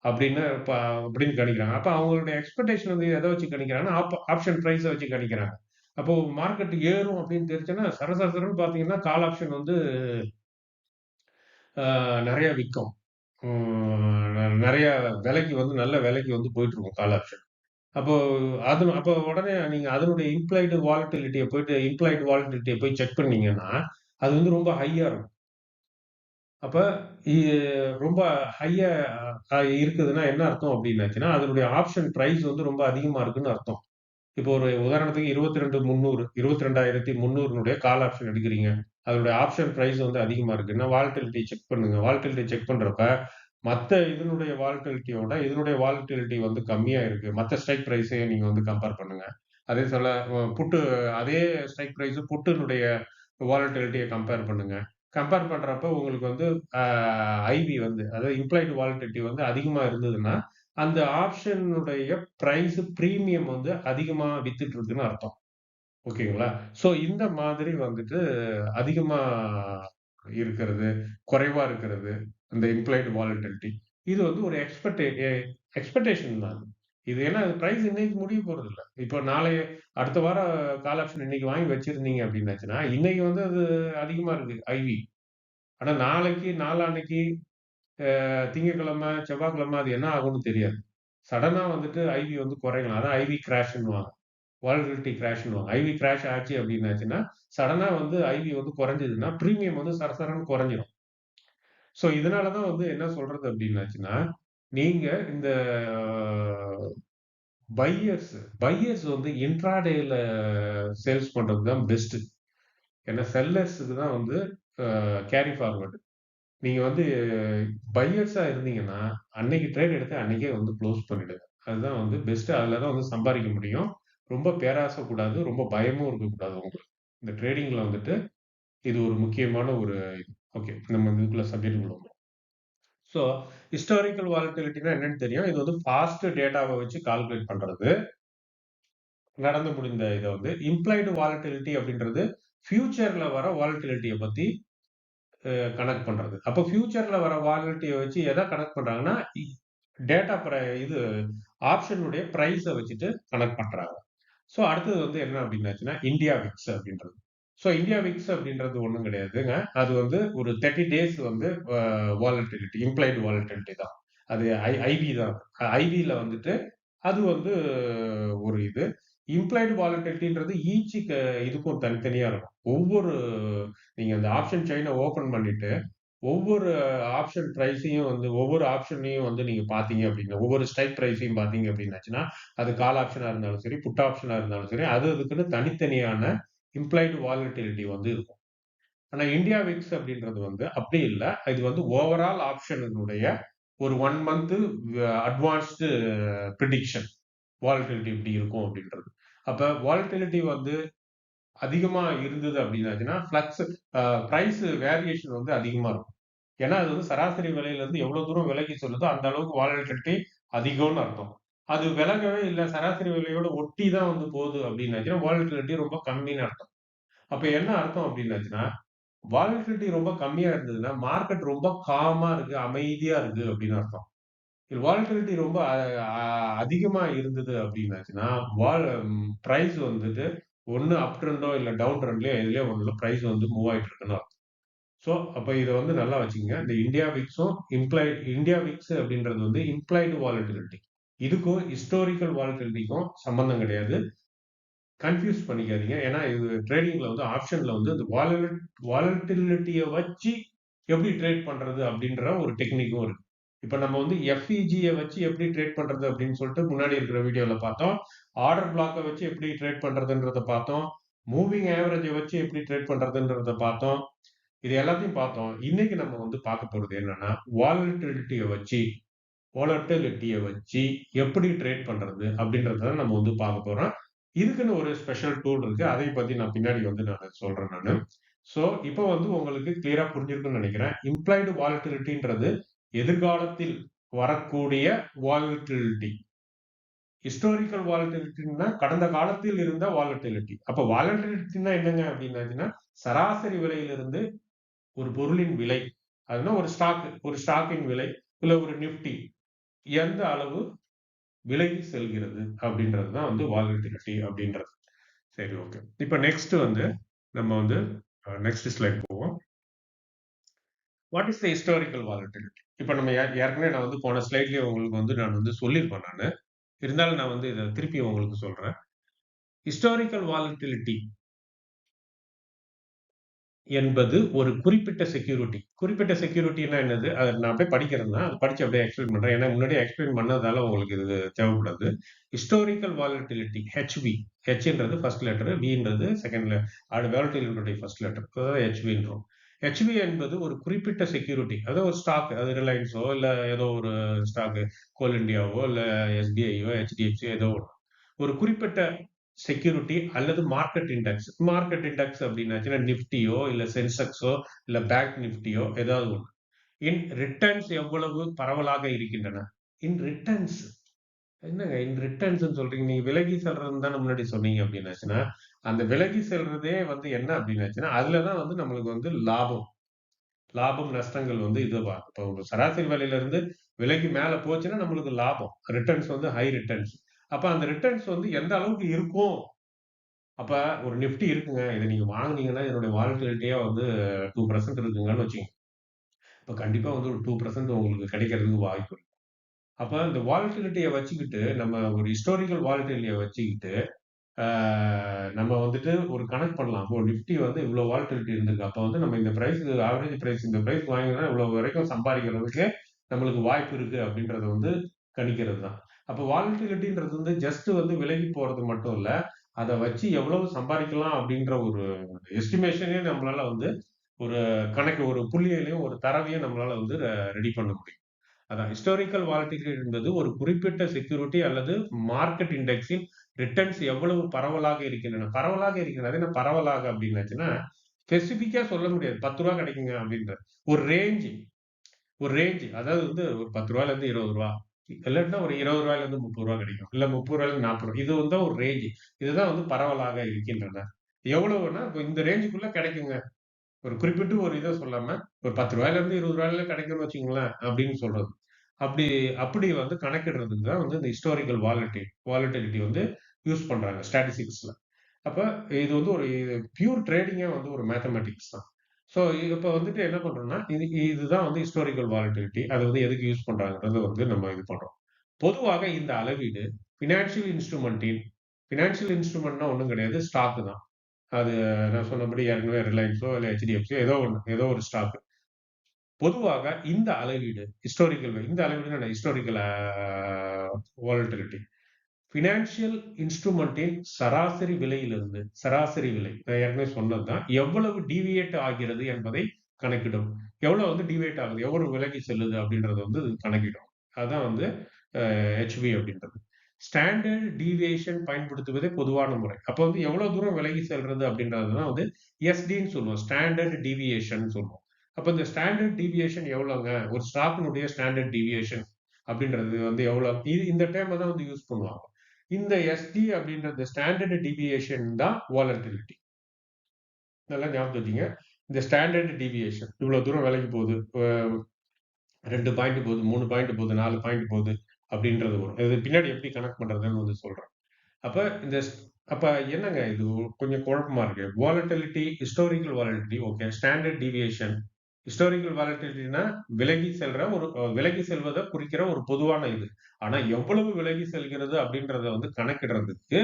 அப்படின்னு அப்படின்னு கணிக்கிறாங்க. அப்ப அவங்களுடைய எக்ஸ்பெக்டேஷன் வந்து எத வச்சு கணிக்கிறாங்கன்னா, ஆப்ஷன் பிரைஸ வச்சு கணிக்கிறாங்க. அப்போ மார்க்கெட் ஏறும் அப்படின்னு தெரிஞ்சுன்னா, சர சர சரன்னு பார்த்தீங்கன்னா, கால் ஆப்ஷன் வந்து அ நெறைய விக்கும். நெறைய விலைக்கு வந்து நல்ல விலைக்கு வந்து போயிட்டுருக்கும் கால் ஆப்ஷன். அப்போ அப்போ உடனே நீங்க அதனுடைய இம்ப்ளாய்டு வாலட்டிலிட்டிய போய் செக் பண்ணீங்கன்னா, அது வந்து ரொம்ப ஹையா இருக்கும். அப்ப இ ரொம்ப ஹையா இருக்குதுன்னா என்ன அர்த்தம் அப்டின்னாச்சுன்னா, அதனுடைய ஆப்ஷன் பிரைஸ் வந்து ரொம்ப அதிகமா இருக்குன்னு அர்த்தம். இப்போ ஒரு உதாரணத்துக்கு 22,300 22,300 கால் ஆப்ஷன் எடுக்கிறீங்க. அதனுடைய ஆப்ஷன் பிரைஸ் வந்து அதிகமா இருக்குன்னா, வாலட்டிலிட்டி செக் பண்ணுங்க. வாலட்டிலிட்டி செக் பண்றப்ப, மத்த இதனுடைய வாலட்டிலிட்டி வந்து கம்மியா இருக்கு. மத்த ஸ்ட்ரைக் பிரைஸையும் நீங்க வந்து கம்பேர் பண்ணுங்க. அதே போல புட்டு அதே ஸ்ட்ரைக் பிரைஸ் புட்டினுடைய வாலட்டிலிட்டிய கம்பேர் பண்ணுங்க. கம்பேர் பண்றப்ப உங்களுக்கு வந்து அ ஐவி வந்து அதாவது இம்ப்ளாய்டு வாலட்டிலிட்டி வந்து அதிகமா இருந்ததுன்னா, அந்த ஆப்ஷனுடைய பிரைஸ் பிரீமியம் வந்து அதிகமா வித்துட்டு இருக்குன்னு அர்த்தம். ஓகேங்களா? ஸோ இந்த மாதிரி வந்துட்டு அதிகமா இருக்கிறது, குறைவா இருக்கிறது, இந்த இம்ப்ளாய்டு வாலட்டிலிட்டி. இது வந்து ஒரு எக்ஸ்பெக்டேஷன் தான். இது ஏன்னா பிரைஸ் இன்னைக்கு முடிய போறதில்ல. இப்போ அடுத்த வாரம் கால் ஆப்ஷன் இன்னைக்கு வாங்கி வச்சிருந்தீங்க அப்படின்னாச்சுன்னா, இன்னைக்கு வந்து அது அதிகமா இருக்கு ஐவி. ஆனா நாளைக்கு, நாளான்னைக்கு திங்கட்கிழமை, செவ்வாய்க்கிழமை அது என்ன ஆகும்னு தெரியாது. சடனா வந்துட்டு ஐவி வந்து குறையலாம். அதான் ஐவி கிராஷ்ன்னுவாங்க. வாலட்டிலிட்டி கிராஷ்ன்னுவாங்க. ஐவி கிராஷ் ஆச்சு அப்டின்னாச்சுன்னா, சடனா வந்து ஐவி வந்து குறைஞ்சதுன்னா, பிரீமியம் வந்து சரசரன்னு குறைஞ்சிரும். ஸோ இதனால தான் வந்து என்ன சொல்றது அப்டின்னாச்சுன்னா, நீங்க இந்த பையர்ஸ் பையர்ஸ் வந்து இன்ட்ராடேல சேல்ஸ் பண்றது தான் பெஸ்ட். ஏன்னா செல்லர்ஸ்க்கு தான் வந்து கேரி ஃபார்வர்ட். நீங்க வந்து பையர்ஸா இருந்தீங்கன்னா, அன்னைக்கு ட்ரேட் எடுத்து அன்னைக்கே வந்து குளோஸ் பண்ணிடுங்க. அதுதான் வந்து பெஸ்ட். அதுல தான் வந்து சம்பாரிக்க முடியும். ரொம்ப பேராசை கூடாது. ரொம்ப பயமும் இருக்கக்கூடாது உங்களுக்கு. இந்த ட்ரேடிங்ல வந்துட்டு இது ஒரு முக்கியமான ஒரு இது. ஓகே. நம்ம இதுக்குள்ள சப்ஜெக்ட்குள்ள வருவோம். ஸோ ஹிஸ்டாரிக்கல் வாலட்டிலிட்டினா என்னன்னு தெரியும். இது வந்து பாஸ்ட் டேட்டாவ வச்சு கால்குலேட் பண்றது. நடந்து முடிந்த இத வந்து இம்ப்ளாய்டு வாலட்டிலிட்டி அப்படின்றது ஃபியூச்சர்ல வர வாலட்டிலிட்டிய பத்தி கணக்கு பண்றது. அப்ப ஃபியூச்சர்ல வர வாலட்டிலிட்டிய வச்சு எத கணக்கு பண்றாங்கன்னா, டேட்டா இது ஆப்ஷனுடைய பிரைஸ வச்சுட்டு கணக்கு பண்றாங்க. ஸோ அடுத்தது வந்து என்ன அப்படின்னாச்சுன்னா, இந்தியா விக்ஸ் அப்படின்றது. ஸோ இந்தியா விக்ஸ் அப்படின்றது ஒண்ணும் கிடையாதுங்க. அது வந்து ஒரு 30 டேஸ் வந்து வாலட்டிலிட்டி, இம்ப்ளாய்டு வாலட்டிலிட்டி தான். அது ஐவி தான். ஐவில வந்துட்டு அது வந்து ஒரு இது. இம்ப்ளாய்டு வாலட்டிலிட்டின்றது இதுக்கும் தனித்தனியா இருக்கும். நீங்க அந்த ஆப்ஷன் செயின ஓப்பன் பண்ணிட்டு, ஒவ்வொரு ஆப்ஷன் பிரைஸையும் வந்து ஒவ்வொரு ஆப்ஷனையும் வந்து நீங்க பார்த்தீங்க அப்டின்னா, ஒவ்வொரு ஸ்ட்ரைக் பிரைஸையும் பார்த்தீங்க அப்டின்னாச்சுன்னா, அது கால் ஆப்ஷனா இருந்தாலும் சரி, புட் ஆப்ஷனா இருந்தாலும் சரி, அதுக்குன்னு தனித்தனியான இம்ப்ளாய்டு வாலட்டிலிட்டி வந்து இருக்கும். ஆனா இந்தியா விக்ஸ் அப்டின்றது வந்து அப்டி இல்ல. இது வந்து ஓவரால் ஆப்ஷனுடைய ஒரு 1 மந்த் அட்வான்ஸ்டு பிரிடிக்ஷன். வாலட்டிலிட்டி இப்படி இருக்கும் அப்படின்றது. அப்ப வாலட்டிலிட்டி வந்து அதிகமா இருந்தது அப்படின்னாச்சுன்னா, பிரைஸ் வேரியேஷன் வந்து அதிகமா இருக்கும். ஏன்னா, அது வந்து சராசரி விலையிலிருந்து எவ்வளவு தூரம் விலகி சொல்லுதோ, அந்த அளவுக்கு வாலட்டிலிட்டி அதிகம்னு அர்த்தம். அது விலகவே இல்ல, சராசரி விலையோட ஒட்டி தான் வந்து போகுது அப்படின்னாச்சுன்னா, வாலட்டிலிட்டி ரொம்ப கம்மின்னு அர்த்தம். அப்ப என்ன அர்த்தம் அப்படின்னாச்சுன்னா, வாலட்டிலிட்டி ரொம்ப கம்மியா இருந்ததுன்னா, மார்க்கெட் ரொம்ப காமா இருக்கு, அமைதியா இருக்கு அப்படின்னு அர்த்தம். வாலட்டிலிட்டி ரொம்ப அதிகமா இருந்தது அப்படின்னாச்சுன்னா, பிரைஸ் வந்துட்டு ஒண்ணு அப் ட்ரெண்டோ இல்ல டவுன் ட்ரெண்ட்லயோ எதுலயோ ஒண்ணுல பிரைஸ் வந்து மூவ் ஆயிட்டு இருக்குன்னு அர்த்தம். சோ, அப்ப இத வந்து நல்லா வச்சுக்கங்க. இந்த இந்தியா விக்ஸ் அப்படின்றது வந்து இம்ப்ளாய்டு வாலட்டிலிட்டி. இதுக்கும் ஹிஸ்டாரிக்கல் வாலட்டிலிட்டிக்கும் சம்பந்தம் கிடையாது. கன்ஃப்யூஸ் பண்ணிக்காதீங்க. ஏன்னா இது ட்ரேடிங்ல வந்து ஆப்ஷன்ல வந்து இந்த வாலட்டிலிட்டிய வச்சு எப்படி ட்ரேட் பண்றது அப்படின்ற ஒரு டெக்னிக்கும் இருக்கு. இப்ப நம்ம வந்து எஃப்இஜிய வச்சு எப்படி ட்ரேட் பண்றது அப்படின்னு சொல்லிட்டு முன்னாடி இருக்கிற வீடியோல பார்த்தோம். ஆர்டர் பிளாக்க வச்சு எப்படி ட்ரேட் பண்றதுன்றத பார்த்தோம். மூவிங் ஆவரேஜ வச்சு எப்படி ட்ரேட் பண்றதுன்றத பார்த்தோம். இது எல்லாத்தையும் பார்த்தோம். இன்னைக்கு நம்ம வந்து பார்க்க போறது என்னன்னா, வாலட்டிலிட்டிய வச்சு வாலட்டிலிட்டிய வச்சு எப்படி ட்ரேட் பண்றது அப்படின்றத நம்ம வந்து பார்க்க போறோம். இதுக்குன்னு ஒரு ஸ்பெஷல் டூல் இருக்கு. அதை பத்தி நான் பின்னாடி வந்து நான் சொல்றேன் நானு. சோ, இப்போ வந்து உங்களுக்கு கிளியரா புரிஞ்சிருக்கும்னு நினைக்கிறேன். இம்ப்ளாய்டு வாலட்டிலிட்டின்றது எதிர்காலத்தில் வரக்கூடிய வாலட்டிலிட்டி. ஹிஸ்டாரிக்கல் வாலட்டிலிட்டின்னா கடந்த காலத்தில் இருந்த வாலட்டிலிட்டி. அப்ப வாலட்டிலிட்டின்னா என்னங்க அப்படின்னாச்சுன்னா, சராசரி விலையிலிருந்து ஒரு பொருளின் விலை. அதுனா ஒரு ஸ்டாக்கின் விலை, இல்ல ஒரு நிஃப்டி. எந்த அளவு விலகி செல்கிறது அப்படின்றது தான் வந்து வாலட்டிலிட்டி அப்படின்றது. சரி, ஓகே. இப்ப நெக்ஸ்ட் வந்து நம்ம வந்து நெக்ஸ்ட் ஸ்லைட் போவோம். What is the historical volatility? இப்ப நம்ம ஏற்கனவே நான் வந்து போன ஸ்லைட்லயே உங்களுக்கு வந்து நான் வந்து சொல்லியிருப்பேன் நானு. இருந்தாலும் நான் வந்து இத திருப்பி உங்களுக்கு சொல்றேன். ஹிஸ்டாரிக்கல் வாலட்டிலிட்டி என்பது ஒரு குறிப்பிட்ட செக்யூரிட்டி. குறிப்பிட்ட செக்யூரிட்டின்னா என்னது? அத நான் அப்படியே படிக்கிறேன் தான். அத படிச்சு அப்படியே எக்ஸ்பிளைன் பண்றேன். ஏன்னா முன்னாடியே எக்ஸ்பிளைன் பண்ணதால உங்களுக்கு இது தேவைப்படாது. Historical volatility HV. ஹெச்ன்றது ஃபர்ஸ்ட் லெட்டர், வின்றது செகண்ட் அது வாலட்டிலிட்டியுடைய ஃபர்ஸ்ட் லெட்டர். அதான் ஹெச்வின்றோம். ஹெச்வி என்பது ஒரு குறிப்பிட்ட செக்யூரிட்டி. அதாவது ஒரு ஸ்டாக். அது ரிலையன்ஸோ இல்ல ஏதோ ஒரு ஸ்டாக் கோல் இண்டியாவோ இல்ல எஸ்பிஐயோ, ஹெச்டிஎஃப்சியோ ஏதோ ஒண்ணு. ஒரு குறிப்பிட்ட செக்யூரிட்டி அல்லது மார்க்கெட் இண்டெக்ஸ். மார்க்கெட் இண்டெக்ஸ் அப்படின்னாச்சுன்னா நிஃப்டியோ, இல்ல சென்செக்ஸோ, இல்ல பேங்க் நிஃப்டியோ ஏதாவது ஒண்ணு. இன் ரிட்டர்ன்ஸ் எவ்வளவு பரவலாக இருக்கின்றன? இன் ரிட்டர்ன்ஸ் என்னங்க இன் ரிட்டர்ன்ஸ்ன்னு சொல்றீங்க? நீங்க விலகி செல்றதுன்னு தானே முன்னாடி சொன்னீங்க அப்படின்னாச்சுன்னா, அந்த விலகி செல்றதே வந்து என்ன அப்படின்னாச்சுன்னா, அதுல தான் வந்து நம்மளுக்கு வந்து லாபம். லாபம், நஷ்டங்கள் வந்து இதுவா இப்போ ஒரு சராசரி விலையிலிருந்து விலைக்கு மேல போச்சுன்னா நம்மளுக்கு லாபம். ரிட்டர்ன்ஸ் வந்து ஹை ரிட்டர்ன்ஸ். அப்ப அந்த ரிட்டர்ன்ஸ் வந்து எந்த அளவுக்கு இருக்கும்? அப்ப ஒரு நிஃப்டி இருக்குங்க. இத நீங்க வாங்குனீங்கன்னா, இதனுடைய வாலட்டிலிட்டியே வந்து 2% இருக்குங்கன்னு வச்சுக்கங்க. அப்ப கண்டிப்பா வந்து ஒரு 2% உங்களுக்கு கிடைக்கிறதுக்கு வாய்ப்பு இருக்கு. அப்ப இந்த வாலட்டிலிட்டிய வச்சுக்கிட்டு, நம்ம ஒரு ஹிஸ்டாரிக்கல் வாலட்டிலிட்டிய வச்சுக்கிட்டு, ஆ நம்ம வந்துட்டு ஒரு கணக்கு பண்ணலாம். ஓ! நிஃப்டி வந்து இவ்ளோ வாலட்டிலிட்டி இருந்திருக்கு. அப்ப வந்து நம்ம இந்த பிரைஸ் ஆவரேஜ் பிரைஸ் இந்த பிரைஸ் வாங்கினோம்னா, இவ்வளோ வரைக்கும் சம்பாரிக்கிறதுக்கு நம்மளுக்கு வாய்ப்பு இருக்கு அப்படின்றத வந்து கணிக்கிறது தான். அப்ப வாலட்டிலிட்டின்றது வந்து ஜஸ்ட் வந்து விலகி போறது மட்டும் இல்ல. அத வச்சு எவ்வளவு சம்பாரிக்கலாம் அப்படின்ற ஒரு எஸ்டிமேஷனே நம்மளால வந்து ஒரு கணக்கு ஒரு புள்ளியிலயும், ஒரு தரவையும் நம்மளால வந்து ரெடி பண்ண முடியும். அதான் ஹிஸ்டாரிக்கல் வாலட்டிலிட்டி என்பது ஒரு குறிப்பிட்ட செக்யூரிட்டி அல்லது மார்க்கெட் இண்டெக்ஸின் ரிட்டர்ன்ஸ் எவ்வளவு பரவலாக இருக்கின்றன. பரவலாக இருக்கின்றன. அது என்ன பரவலாக அப்படின்னாச்சுன்னா, ஸ்பெசிஃபிக்கா சொல்ல முடியாது. ரூ. 10 கிடைக்குங்க அப்படின்ற. ஒரு ரேஞ்ச் ஒரு ரேஞ்ச். அதாவது வந்து ஒரு ரூ. 10லேருந்து ரூ. 20 இல்லாட்டினா ஒரு ரூ. 20லேருந்து ரூ. 30 கிடைக்கும். இல்ல ரூ. 30லேருந்து ரூ. 40. இது வந்து ஒரு ரேஞ்ச். இதுதான் வந்து பரவலாக இருக்கின்றன. எவ்வளவுன்னா, இப்ப இந்த ரேஞ்சுக்குள்ள கிடைக்குங்க. ஒரு குறிப்பிட்டு ஒரு இத சொல்லாம, ஒரு ரூ. 10லேருந்து ரூ. 20ல கிடைக்கும்னு வச்சுக்கங்களேன், அப்படின்னு சொல்றது. அப்படி அப்படி வந்து கணக்கிடுறதுக்கு தான் வந்து இந்த ஹிஸ்டாரிக்கல் வாலட்டிலிட்டி வந்து யூஸ் பண்றாங்க ஸ்டாட்டிஸ்டிக்ஸ்ல. அப்ப இது வந்து ஒரு பியூர் ட்ரேடிங்கே வந்து ஒரு மேத்தமேட்டிக்ஸ் தான். ஸோ இப்ப வந்துட்டு என்ன பண்றோம்னா, இதுதான் வந்து ஹிஸ்டாரிக்கல் வாலட்டிலிட்டி. அது வந்து எதுக்கு யூஸ் பண்றாங்கன்றத வந்து நம்ம இது பண்றோம். பொதுவாக இந்த அளவீடு பினான்சியல் இன்ஸ்ட்ருமென்ட்னா ஒண்ணும் கிடையாது. ஸ்டாக் தான். அது நான் சொன்னபடி ஏற்கனவே ரிலையன்ஸோ, இல்ல ஹெச்டிஎஃப்சியோ ஏதோ ஒரு ஸ்டாக். பொதுவாக இந்த அளவீடுனா ஹிஸ்டாரிக்கல் வாலட்டிலிட்டி. பினான்சியல் இன்ஸ்ட்ருமென்ட்டின் சராசரி விலை நான் ஏற்கனவே சொன்னதுதான் எவ்வளவு டீவியேட் ஆகிறது என்பதை கணக்கிடும். எவ்வளவு வந்து டீவியேட் ஆகுது, எவ்வளவு விலகி செல்லுது அப்படின்றத வந்து இது கணக்கிடும். அதான் வந்து ஹெச்வி அப்படின்றது. ஸ்டாண்டர்ட் டீவியேஷன் பயன்படுத்துவதே பொதுவான முறை. அப்ப வந்து எவ்வளவு தூரம் விலகி செல்றது அப்படின்றது தான் வந்து எஸ்டின்னு சொல்லுவோம். ஸ்டாண்டர்ட் டீவியேஷன் சொல்லுவோம். அப்ப இந்த ஸ்டாண்டர்ட் டீவியேஷன் எவ்வளவுங்க? ஒரு ஸ்டாக்கினுடைய ஸ்டாண்டர்ட் டீவியேஷன் அப்படின்றது வந்து எவ்வளவு? இந்த டேர்ம தான் வந்து யூஸ் பண்ணுவாங்க. இந்த எஸ்டி அப்படின்றது ஸ்டாண்டர்ட் டீவியேஷன் தான் வாலட்டிலிட்டி. நல்லா ஞாபகம் வச்சுங்க. இந்த ஸ்டாண்டர்ட் டீவியேஷன் இவ்வளவு தூரம் விலைக்கு போகுது. 2 பாயிண்ட் போகுது, 3 பாயிண்ட் போகுது, 4 பாயிண்ட் போகுது அப்படின்றது வரும். இது பின்னாடி எப்படி கணக்கு பண்றதுன்னு வந்து சொல்றேன். அப்ப இந்த அப்ப என்னங்க இது கொஞ்சம் குழப்பமா இருக்கு. Volatility, historical volatility okay. Standard deviation. Historical வாலட்டிலிட்டினா விலகி செல்வத குறிக்கிற ஒரு பொதுவான இது. ஆனா எவ்வளவு விலகி செல்கிறது அப்படின்றத வந்து கணக்கிடுறதுக்கு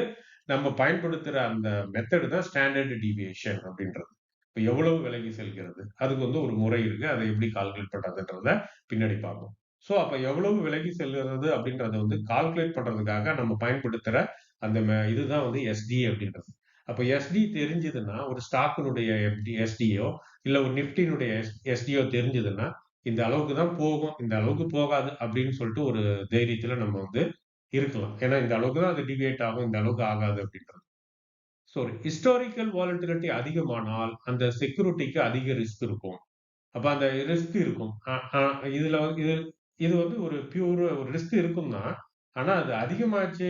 நம்ம பயன்படுத்துற அந்த மெத்தட் தான் ஸ்டாண்டர்ட் டீவியேஷன் அப்படின்றது. இப்ப எவ்வளவு விலகி செல்கிறது? அதுக்கு வந்து ஒரு முறை இருக்கு. அதை எப்படி கால்குலேட் பண்றதுன்றத பின்னாடி பார்ப்போம். சோ அப்ப எவ்வளவு விலகி செல்கிறது அப்படின்றத வந்து கால்குலேட் பண்றதுக்காக நம்ம பயன்படுத்துற அந்த இதுதான் வந்து எஸ்டி அப்படின்றது. அப்ப எஸ்டி தெரிஞ்சதுன்னா, ஒரு ஸ்டாக்கினுடைய எஸ்டியோ, இல்ல ஒரு நிஃப்டினுடைய எஸ்டியோ தெரிஞ்சதுன்னா, இந்த அளவுக்கு தான் போகும், இந்த அளவுக்கு போகாது அப்படின்னு சொல்லிட்டு ஒரு தைரியத்துல நம்ம வந்து இருக்கலாம். ஏன்னா இந்த அளவுக்கு தான் அது டிவியேட் ஆகும், இந்த அளவுக்கு ஆகாது அப்படின்றது. ஸோ ஹிஸ்டாரிக்கல் வாலட்டிலிட்டி அதிகமானால், அந்த செக்யூரிட்டிக்கு அதிக ரிஸ்க் இருக்கும். அப்ப அந்த ரிஸ்க் இருக்கும். அ அ இதுல இது இது வந்து ஒரு ஒரு ரிஸ்க் இருக்கும் தான். ஆனா அது அதிகமாச்சு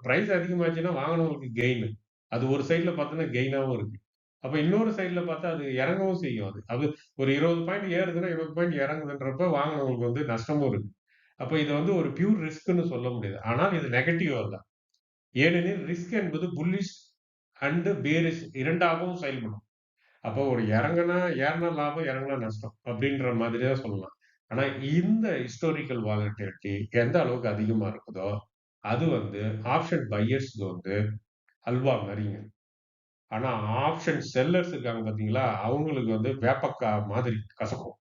பிரைஸ் அதிகமாச்சுன்னா வாங்குனவங்களுக்கு கெயின். அது ஒரு சைடுல பார்த்தோம்னா கெயினாவும் இருக்கு. அப்ப இன்னொரு சைடுல பார்த்தா அது இறங்கவும் செய்யும் அது. அது ஒரு 20 பாயிண்ட் ஏறுதுன்னா, 20 பாயிண்ட் இறங்குதுன்றப்ப வாங்குனவங்களுக்கு வந்து நஷ்டமும் இருக்கு. அப்ப இத வந்து ஒரு பியூர் ரிஸ்க்ன்னு சொல்ல முடியாது. ஆனால் இது நெகட்டிவ் அல்ல. ஏனெனில் ரிஸ்க் என்பது புல்லிஷ் அண்ட் பேரிஷ் 2ஆகவும் செயல்படும். அப்போ ஒரு ஏறுனா லாபம், இறங்குனா நஷ்டம் அப்படின்ற மாதிரி தான் சொல்லலாம். ஆனா இந்த ஹிஸ்டாரிக்கல் வாலட்டிலிட்டி எந்த அளவுக்கு அதிகமா இருக்குதோ, அது வந்து ஆப்ஷன் பையர்ஸ்க்கு வந்து அல்வா மாரிங்க. ஆனா ஆப்ஷன் செல்லர்ஸ் இருக்காங்க பார்த்தீங்களா, அவங்களுக்கு வந்து வேப்பக்கா மாதிரி கசக்கும்.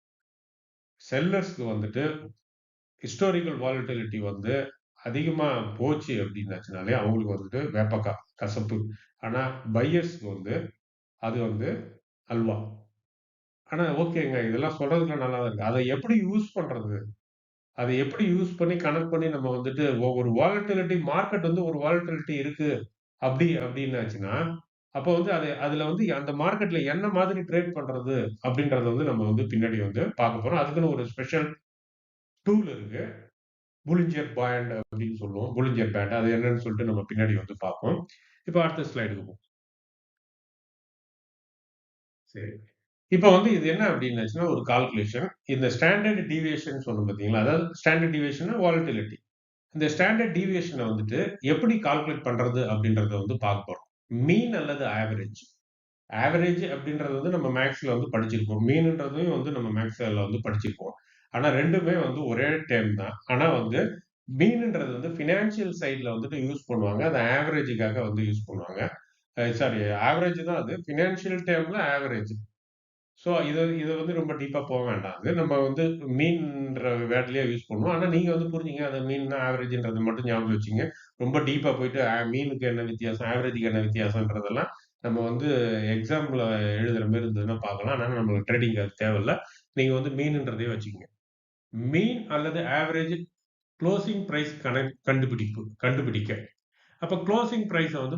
செல்லர்ஸ்க்கு வந்துட்டு ஹிஸ்டாரிக்கல் வாலட்டிலிட்டி வந்து அதிகமா போச்சு அப்படின்னாச்சுனாலே, அவங்களுக்கு வந்துட்டு வேப்பக்கா, கசப்பு. ஆனா பையர்ஸ்க்கு வந்து அது வந்து அல்வா. ஆனா ஓகேங்க. இதெல்லாம் சொல்றதுக்குலாம் நல்லா தான் இருக்கு. அத எப்படி யூஸ் பண்றது? அத எப்படி யூஸ் பண்ணி கனெக்ட் பண்ணி நம்ம வந்துட்டு ஒரு வாலட்டிலிட்டி மார்க்கெட் வந்து ஒரு வாலட்டிலிட்டி இருக்கு. அப்படின்னாச்சுன்னா, அப்போ வந்து அதுல வந்து அந்த மார்க்கெட்ல என்ன மாதிரி ட்ரேட் பண்றது? அப்படின்றத வந்து நம்ம வந்து பின்னாடி வந்து பார்க்க போறோம். அதுக்குன்னு ஒரு ஸ்பெஷல் டூல் இருக்கு. புலிஞ்சர் பாண்ட் அப்படின்னு சொல்லுவோம். புலிஞ்சர் பேண்ட். அது என்னன்னு சொல்லிட்டு நம்ம பின்னாடி வந்து பார்ப்போம். இப்ப அடுத்த ஸ்லைடுக்கு போவோம். சரி. இப்ப வந்து இது என்ன அப்டின்னாச்சுன்னா, ஒரு கால்குலேஷன். இந்த ஸ்டாண்டர்ட் டீவியேஷன் சொன்னோம் பார்த்தீங்களா? அதாவது ஸ்டாண்டர்ட் டீவியேஷன்னா வாலட்டிலிட்டி. இந்த ஸ்டாண்டர்ட் டீவியேஷன வந்துட்டு எப்படி கால்குலேட் பண்றது அப்டின்றத வந்து பார்க்க போறோம். மீன் அல்லது ஆவரேஜ். ஆவரேஜ் அப்டின்றது வந்து நம்ம மேத்ஸ்ல வந்து படிச்சிருப்போம். மீன்ன்றதையும் வந்து நம்ம மேத்ஸ்ல வந்து படிச்சிருப்போம். ஆனா 2மே வந்து ஒரே டேர்ம் தான். ஆனா வந்து மீன்ன்றது வந்து பினான்சியல் சைட்ல வந்துட்டு யூஸ் பண்ணுவாங்க. அத ஆவரேஜ்க்காக வந்து யூஸ் பண்ணுவாங்க. சாரி ஆவரேஜ் தான் அது. Financial டேர்ம்ல average. ஸோ இத வந்து ரொம்ப டீப்பா போ வேண்டாம். அது நம்ம வந்து மீன்ன்ற வேர்ட்லயே யூஸ் பண்ணுவோம். ஆனா நீங்க வந்து புரிஞ்சுங்க. அது மீன்னா ஆவரேஜ்ன்றத மட்டும் ஞாபகம் வச்சுங்க. ரொம்ப டீப்பா போயிட்டு மீனுக்கு என்ன வித்தியாசம், ஆவரேஜ்க்கு என்ன வித்தியாசம்ன்றதெல்லாம் நம்ம வந்து எக்ஸாம்ல எழுதுற மாரி இருந்ததுன்னா பார்க்கலாம். ஆனா நம்மளுக்கு ட்ரேடிங் அது தேவையில்ல. நீங்க வந்து மீன்ன்றதையே வச்சுக்கங்க. மீன் அல்லது ஆவரேஜ் குளோசிங் பிரைஸ் கண்டுபிடிக்க. அப்ப குளோசிங் பிரைஸ வந்து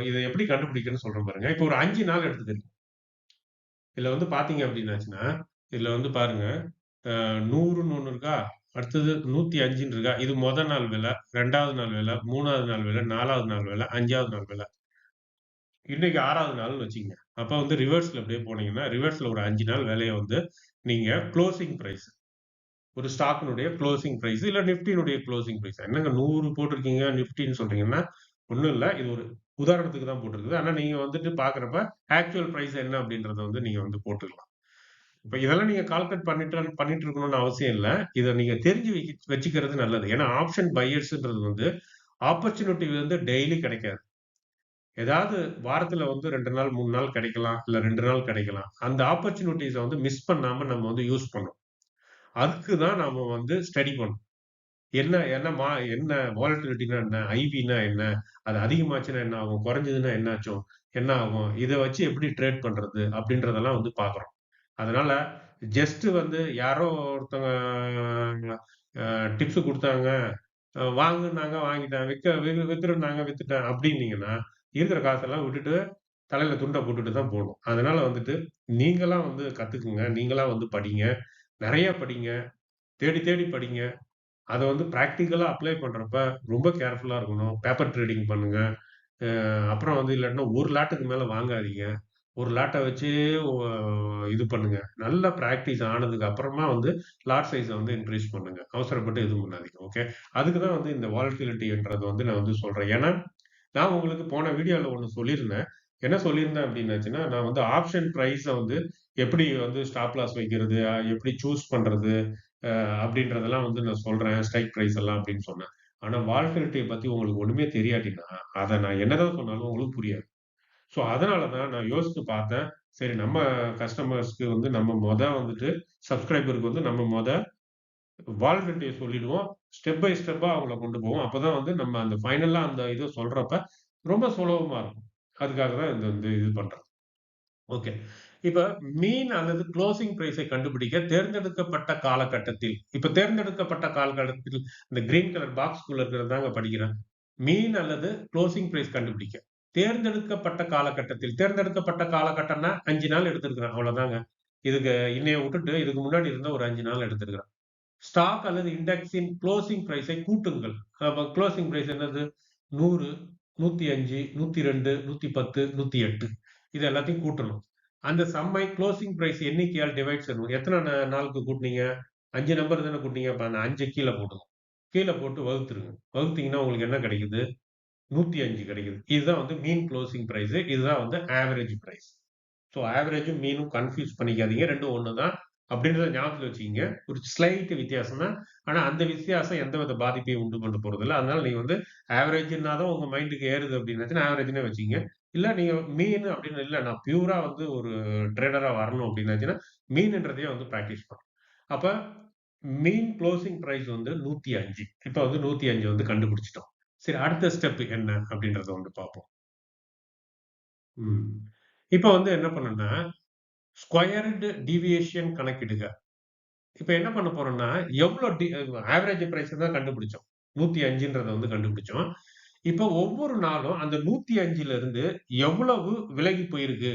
இத எப்படி கண்டுபிடிக்கணும்னு சொல்றேன் பாருங்க. இப்போ ஒரு 5 நாள் எடுத்துக்கங்க. இதுல வந்து பார்த்தீங்க அப்டின்னாச்சுன்னா, இதுல வந்து பாருங்க, 100ன்னு ஒண்ணு இருக்கா? அடுத்தது 105ன்னு இருக்கா? இது நாள் விலை, 2வது நாள் விலை, 3வது நாள் விலை, 4வது நாள் விலை, 5வது நாள் விலை. இன்னைக்கு 6வது நாள்னு வச்சுக்கங்க. அப்ப வந்து ரிவர்ஸ்ல அப்படியே போனீங்கன்னா, ரிவர்ஸ்ல ஒரு 5 நாள் விலைய வந்து நீங்க குளோசிங் பிரைஸ் ஒரு ஸ்டாக்கினுடைய குளோசிங் பிரைஸ் இல்ல நிஃப்டினுடைய குளோசிங் பிரைஸ். என்னங்க 100 போட்டிருக்கீங்க, நிஃப்டின்னு சொல்றீங்கன்னா, ஒண்ணும் இல்ல. இது ஒரு உதாரணத்துக்கு தான் போட்டிருக்குது. ஆனா நீங்க வந்துட்டு பார்க்கிறப்ப, ஆக்சுவல் பிரைஸ் என்ன அப்படின்றத வந்து நீங்க வந்து போட்டுக்கலாம். இப்ப இதெல்லாம் நீங்க கால்குலேட் பண்ணிட்டு இருக்கணும்னு அவசியம் இல்ல. இத நீங்க தெரிஞ்சு வச்சுக்கிறது நல்லது. ஏன்னா ஆப்ஷன் பையர்ஸ்ன்றது வந்து ஆப்பர்ச்சுனிட்டி வந்து டெய்லி கிடைக்காது. ஏதாவது வாரத்துல வந்து 2 நாள், 3 நாள் கிடைக்கலாம். இல்ல 2 நாள் கிடைக்கலாம். அந்த ஆப்பர்ச்சுனிட்டீஸ வந்து மிஸ் பண்ணாம நம்ம வந்து யூஸ் பண்ணணும். அதுக்கு தான் நாம வந்து ஸ்டடி பண்ணணும். என்ன என்ன வாலட்டிலிட்டினா என்ன? ஐவினா என்ன? அது அதிகமாச்சுன்னா என்ன ஆகும்? குறைஞ்சதுன்னா என்ன ஆகும்? இத வச்சு எப்படி ட்ரேட் பண்றது? அப்படின்றதெல்லாம் வந்து பார்க்குறோம். அதனால ஜஸ்ட் வந்து யாரோ ஒருத்தவங்க டிப்ஸ் குடுத்தாங்க. வாங்குனாங்க வாங்கிட்டேன். வித்துருன்னாங்க வித்துட்டேன் அப்டின்னீங்கன்னா, இருக்கிற காசெல்லாம் விட்டுட்டு தலையில துண்ட போட்டுட்டு தான் போணும். அதனால வந்துட்டு நீங்களா வந்து கத்துக்குங்க. நீங்களா வந்து படிங்க. நெறைய படிங்க. தேடி தேடி படிங்க. அத வந்து பிராக்டிகலா அப்ளை பண்றப்ப ரொம்ப கேர்ஃபுல்லா இருக்கணும். பேப்பர் ட்ரேடிங் பண்ணுங்க. அப்புறம் வந்து இல்லாட்டினா ஒரு லாட்டுக்கு மேல வாங்காதீங்க. ஒரு லாட்ட வச்சே ஒ இது பண்ணுங்க. நல்லா பிராக்டிஸ் ஆனதுக்கு அப்புறமா வந்து லாட் சைஸ வந்து இன்கிரீஸ் பண்ணுங்க. அவசரப்பட்டு எதுவும் பண்ணாதீங்க. ஓகே. அதுக்கு தான் வந்து இந்த வாலட்டிலிட்டின்றத வந்து நான் வந்து சொல்றேன். ஏன்னா, நான் உங்களுக்கு போன வீடியோல ஒண்ணு சொல்லியிருந்தேன். என்ன சொல்லியிருந்தேன் அப்டின்னாச்சுன்னா, நான் வந்து ஆப்ஷன் பிரைஸ வந்து எப்படி வந்து ஸ்டாப் லாஸ் வைக்கிறது, எப்படி சூஸ் பண்றது, அப்டின்றதெல்லாம் வந்து நான் சொல்றேன். ஸ்ட்ரைக் பிரைஸ் எல்லாம் அப்டின்னு சொன்னேன். ஆனா வாலட்டிலிட்டிய பத்தி உங்களுக்கு ஒண்ணுமே தெரியாட்டின்னா, அத நான் என்னதான் சொன்னாலும் உங்களுக்கு புரியாது. ஸோ, அதனால தான் நான் யோசித்து பார்த்தேன். சரி நம்ம கஸ்டமர்ஸ்க்கு வந்து நம்ம வந்துட்டு சப்ஸ்கிரைபருக்கு வந்து நம்ம வாலட்டிலிட்டிய சொல்லிடுவோம். ஸ்டெப் பை ஸ்டெப்பா அவங்கள கொண்டு போவோம். அப்பதான் வந்து நம்ம அந்த ஃபைனலா அந்த இத சொல்றப்ப ரொம்ப சுலபமா இருக்கும். அதுக்காக தான் இந்த இந்த இது பண்றது. ஓகே. இப்ப மீன் அல்லது குளோசிங் பிரைஸை கண்டுபிடிக்க தேர்ந்தெடுக்கப்பட்ட காலகட்டத்தில் தேர்ந்தெடுக்கப்பட்ட காலகட்டத்தில் இந்த கிரீன் கலர் பாக்ஸ்க்குள்ள இருக்கிறது தாங்க படிக்கிறேன். மீன் அல்லது குளோசிங் பிரைஸ் கண்டுபிடிக்க. தேர்ந்தெடுக்கப்பட்ட காலகட்டம்னா 5 நாள் எடுத்திருக்கிறேன். அவ்வளோதாங்க. இன்னைய விட்டுட்டு இதுக்கு முன்னாடி இருந்த ஒரு 5 நாள் எடுத்திருக்கிறேன். ஸ்டாக் அல்லது இண்டெக்ஸின் குளோசிங் பிரைஸை கூட்டுங்கள். அப்ப குளோசிங் பிரைஸ் என்னது? 100, 105, 102, 110, 108 இது எல்லாத்தையும் கூட்டணும். அந்த சம்மை குளோசிங் பிரைஸ் எண்ணிக்கையால் டிவைட் செய்யணும். எத்தன நாளுக்கு கூட்டுனீங்க? 5 நம்பர் தானே கூட்டுனீங்க. அப்ப அந்த 5 கீழ போடணும். கீழ போட்டு வகுத்துருங்க. வகுத்தீங்கன்னா உங்களுக்கு என்ன கிடைக்குது? 105 கிடைக்குது. இதுதான் வந்து மீன் குளோசிங் பிரைஸ். இதுதான் வந்து ஆவரேஜ் பிரைஸ். ஸோ ஆவரேஜும் மீனும் கன்ஃப்யூஸ் பண்ணிக்காதீங்க. 2ம் ஒண்ணு தான். அப்படின்றத ஞாபகத்துல வச்சுக்கங்க. ஒரு ஸ்லைட் வித்தியாசம் தான். ஆனா அந்த வித்தியாசம் எந்தவித பாதிப்பையும் உண்டு பண்ண போறதில்ல. அதனால நீங்க வந்து ஆவரேஜ்ன்னா தான் உங்க மைண்டுக்கு ஏறுது அப்படின்னாச்சுன்னா, ஆவரேஜ்ன்னே வச்சுக்கங்க. இல்ல நீங்க மீன் அப்படின்னு இல்ல நான் பியூரா வந்து ஒரு ட்ரேடரா வரணும் அப்படின்னாச்சுன்னா, மீன்ன்றதையே வந்து பிராக்டிஸ் பண்ணணும். அப்ப மீன் குளோசிங் பிரைஸ் வந்து 105. இப்ப வந்து 105 வந்து கண்டுபிடிச்சுட்டோம். சரி அடுத்த ஸ்டெப் என்ன அப்படின்றத வந்து பார்ப்போம். ம். இப்ப வந்து என்ன பண்ணணும்னா, ஸ்கொயர்டு டீவியேஷன் கணக்கிடுக. இப்ப என்ன பண்ண போறோம்னா, எவ்ளோ ஆவரேஜ் பிரைஸ் தான் கண்டுபிடிச்சோம். 105ன்றத வந்து கண்டுபிடிச்சோம். இப்ப ஒவ்வொரு நாளும் அந்த 105ல இருந்து எவ்வளவு விலகி போயிருக்கு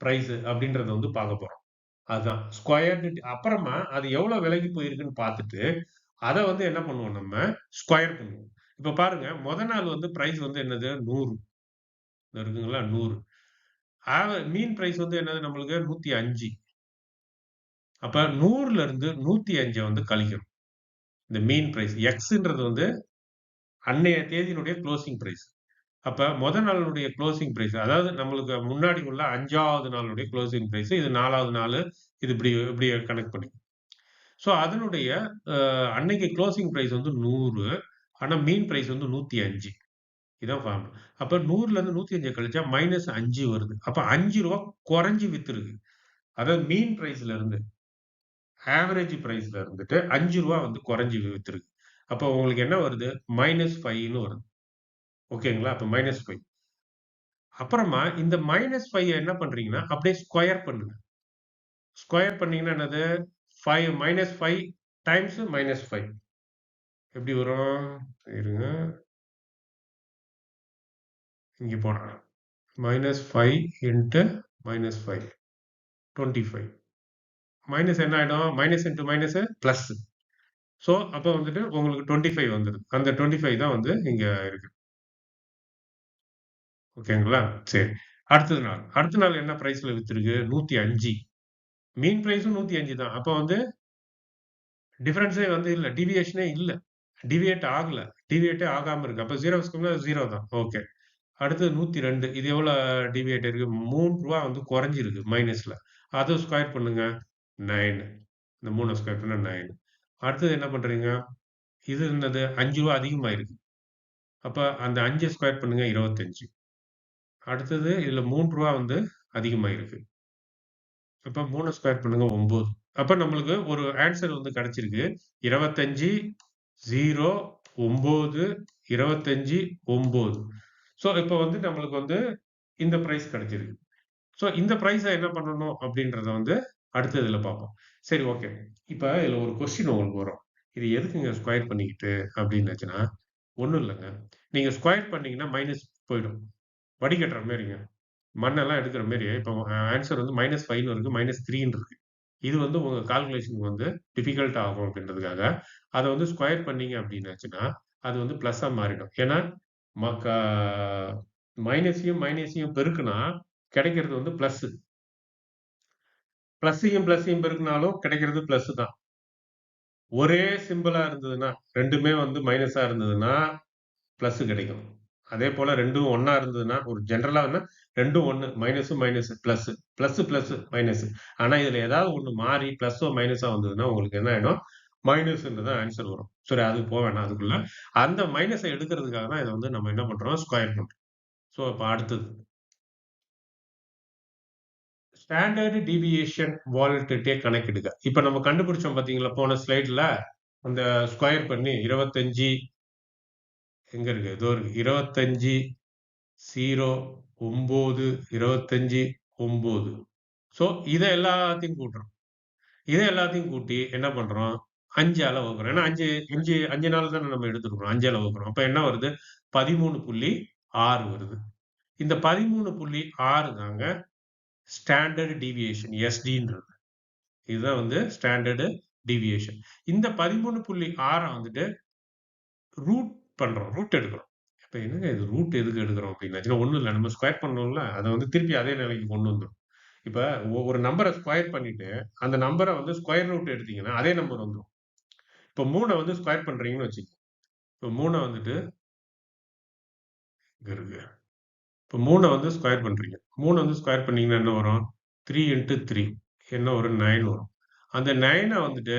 பிரைஸ் அப்படின்றத வந்து பார்க்க போறோம். அதான் ஸ்கொயர்டு அப்புறமா அது எவ்வளோ விலகி போயிருக்குன்னு பார்த்துட்டு, அத வந்து என்ன பண்ணுவோம் நம்ம, ஸ்கொயர் பண்ணுவோம். இப்ப பாருங்க, நாள் வந்து பிரைஸ் வந்து என்னது? 100 இருக்குங்களா? 100 மீன் பிரைஸ் வந்து என்னது நம்மளுக்கு? 105. அப்ப 100ல இருந்து 105 வந்து கழிக்கணும். இந்த மீன் பிரைஸ் எக்ஸ்ன்றது வந்து அன்னைய தேதியினுடைய குளோசிங் பிரைஸ். அப்ப நாளுடைய குளோசிங் பிரைஸ் அதாவது நம்மளுக்கு முன்னாடி உள்ள 5வது நாளுடைய குளோசிங் பிரைஸ். இது 4வது நாளு. இது இப்படி இப்படி கணக்கு பண்ணி. ஸோ அதனுடைய அ அன்னைக்கு குளோசிங் பிரைஸ் வந்து 100. ஆனா மீன் பிரைஸ் வந்து 105. இதான் ஃபார்முலா. அப்ப 100லருந்து 105 கழிச்சா -5 வருது. அப்ப ரூ. 5 குறைஞ்சு வித்திருக்கு. அதாவது மீன் பிரைஸ்ல இருந்து, ஆவரேஜ் பிரைஸ்ல இருந்துட்டு ரூ. 5 வந்து குறைஞ்சு வித்திருக்கு. அப்போ உங்களுக்கு என்ன வருது? -5ன்னு வருது. ஓகேங்களா? அப்ப -5. அப்புறமா இந்த -5 என்ன பண்றீங்கன்னா, அப்படியே ஸ்கொயர் பண்ணுங்க. ஸ்கொயர் பண்ணீங்கன்னா என்னது? 5 -5 டைம்ஸ் -5 எப்படி வரும்? இருங்க. இங்க போடுறேன். -5 இன்டு -5 25. மைனஸ் என்ன ஆயிடும்? Minus into minus plus. So, அப்ப வந்துட்டு உங்களுக்கு 25 வந்துருது. அந்த 25 தான் வந்து இங்க இருக்கு. ஓகேங்களா? சரி. அடுத்த நாள் என்ன பிரைஸ்ல வித்திருக்கு? 105. மீன் பிரைஸும் 105 தான். அப்ப வந்து டிஃபரன்ஸே வந்து இல்ல. டீவியேஷனே இல்ல. டீவியேட் ஆகல. டீவியேட்டே ஆகாம இருக்கு. அப்ப 0 கம்னா 0 தான். ஓகே. அடுத்தது 102. இது எவ்வளோ டீவியேட் இருக்கு? ரூ. 3 வந்து குறைஞ்சிருக்கு மைனஸ்ல. அத ஸ்கொயர் பண்ணுங்க. 9. இந்த 3 ஸ்கொயர் பண்ணா 9. அடுத்தது என்ன பண்றீங்க? இது என்னது? ரூ. 5 அதிகமாயிருக்கு. அப்ப அந்த 5 ஸ்கொயர் பண்ணுங்க 25. அடுத்தது இதுல ரூ. 3 வந்து அதிகமாயிருக்கு. அப்ப 3 ஸ்கொயர் பண்ணுங்க 9. அப்ப நம்மளுக்கு ஒரு ஆன்ஸர் வந்து கிடைச்சிருக்கு. 25, 0, 9, 25, 9. ஸோ இப்ப வந்து நம்மளுக்கு வந்து இந்த பிரைஸ் கிடைச்சிருக்கு. ஸோ இந்த பிரைஸ என்ன பண்ணணும் அப்படின்றத வந்து அடுத்த இதுல பார்ப்போம். சரி ஓகே. இப்ப இதுல ஒரு கொஸ்டின் உங்களுக்கு வரும். இது எதுக்குங்க ஸ்கொயர் பண்ணிக்கிட்டு அப்படின்னுச்சுன்னா, ஒண்ணும் இல்லங்க. நீங்க ஸ்கொயர் பண்ணீங்கன்னா மைனஸ் போயிடும். வடிகட்டுற மாரிங்க. மண்ணெல்லாம் எடுக்கிற மாரி இப்போ ஆன்ஸர் வந்து -5ன்னு இருக்கு, -3ன்னு இருக்கு. இது வந்து உங்க கால்குலேஷனுக்கு வந்து டிஃபிகல்ட் ஆகும் அப்படின்றதுக்காக, அத வந்து ஸ்கொயர் பண்ணீங்க அப்படின்னாச்சுன்னா, அது வந்து பிளஸ்ஸா மாறிடும். ஏன்னா, ம க மைனஸையும், மைனஸையும் பெருக்குனா கிடைக்கிறது வந்து பிளஸ். பிளஸ்ஸையும் பெருக்குனாலும் கிடைக்கிறது பிளஸ் தான். ஒரே சிம்பலா இருந்ததுன்னா, 2மே வந்து மைனஸா இருந்ததுன்னா, பிளஸ் கிடைக்கும். அதேபோல 2ம் ஒண்ணா இருந்ததுன்னா, ஒரு ஜெனரலான்னா 2ம் ஒண்ணு. Minus, minus, plus. Plus, minus. ஆனா இதுல ஏதாவது ஒண்ணு மாறி பிளஸோ, மைனஸோ வந்ததுன்னா, உங்களுக்கு என்ன ஆயிடும்? மைனஸ்ன்னு தான் ஆன்ஸர் வரும். சரி அதுக்கு போ வேணாம் அதுக்குள்ள. அந்த மைனஸ எடுக்கிறதுக்காக தான் இத வந்து நம்ம என்ன பண்றோம்? ஸ்கொயர் பண்றோம். ஸோ இப்ப அடுத்தது. ஸ்டாண்டர்ட் டீவியேஷன் வால்ட்டுட்டே கணக்கிடுக. இப்ப நம்ம கண்டுபிடிச்சோம் பார்த்தீங்களா? போன ஸ்லைட்ல. அந்த ஸ்கொயர் பண்ணி 25 எங்க இருக்கு? இதோ இருக்கு. 25, 0, 9, 25, 9. ஸோ இத எல்லாத்தையும் கூட்டுறோம். இத எல்லாத்தையும் கூட்டி என்ன பண்றோம்? 5ஆல வகுக்கிறோம். ஏன்னா 5 நாள் தானே நம்ம எடுத்துருக்கோம். 5ஆல வகுக்கிறோம். அப்ப என்ன வருது? 13.6 வருது. இந்த 13.6 தாங்க ஸ்டாண்டர்ட் டீவியேஷன் எஸ்டின்றது. இதுதான் வந்து ஸ்டாண்டர்டு டீவியேஷன். இந்த 13.6 வந்துட்டு ரூட் பண்றோம். ரூட் எடுக்கிறோம். இப்ப என்னங்க இது ரூட் எதுக்கு எடுக்கிறோம் அப்டின்னாச்சுன்னா, ஒண்ணும் இல்ல. நம்ம ஸ்கொயர் பண்ணோம்ல, அத வந்து திருப்பி அதே நிலைக்கு கொண்டு வந்துரும். இப்ப ஒரு நம்பர ஸ்கொயர் பண்ணிட்டு, அந்த நம்பர வந்து ஸ்கொயர் ரூட் எடுத்தீங்கன்னா, அதே நம்பர் வந்துரும். இப்ப 3 வந்து ஸ்கொயர் பண்றீங்கன்னு வச்சுக்கங்க. இப்போ 3 வந்துட்டு இங்க இருக்கு. இப்போ 3 வந்து ஸ்கொயர் பண்றீங்க. 3 வந்து ஸ்கொயர் பண்ணீங்கன்னா என்ன வரும்? 3 இன்டு 3 என்ன வரும்? 9 வரும். அந்த 9 வந்துட்டு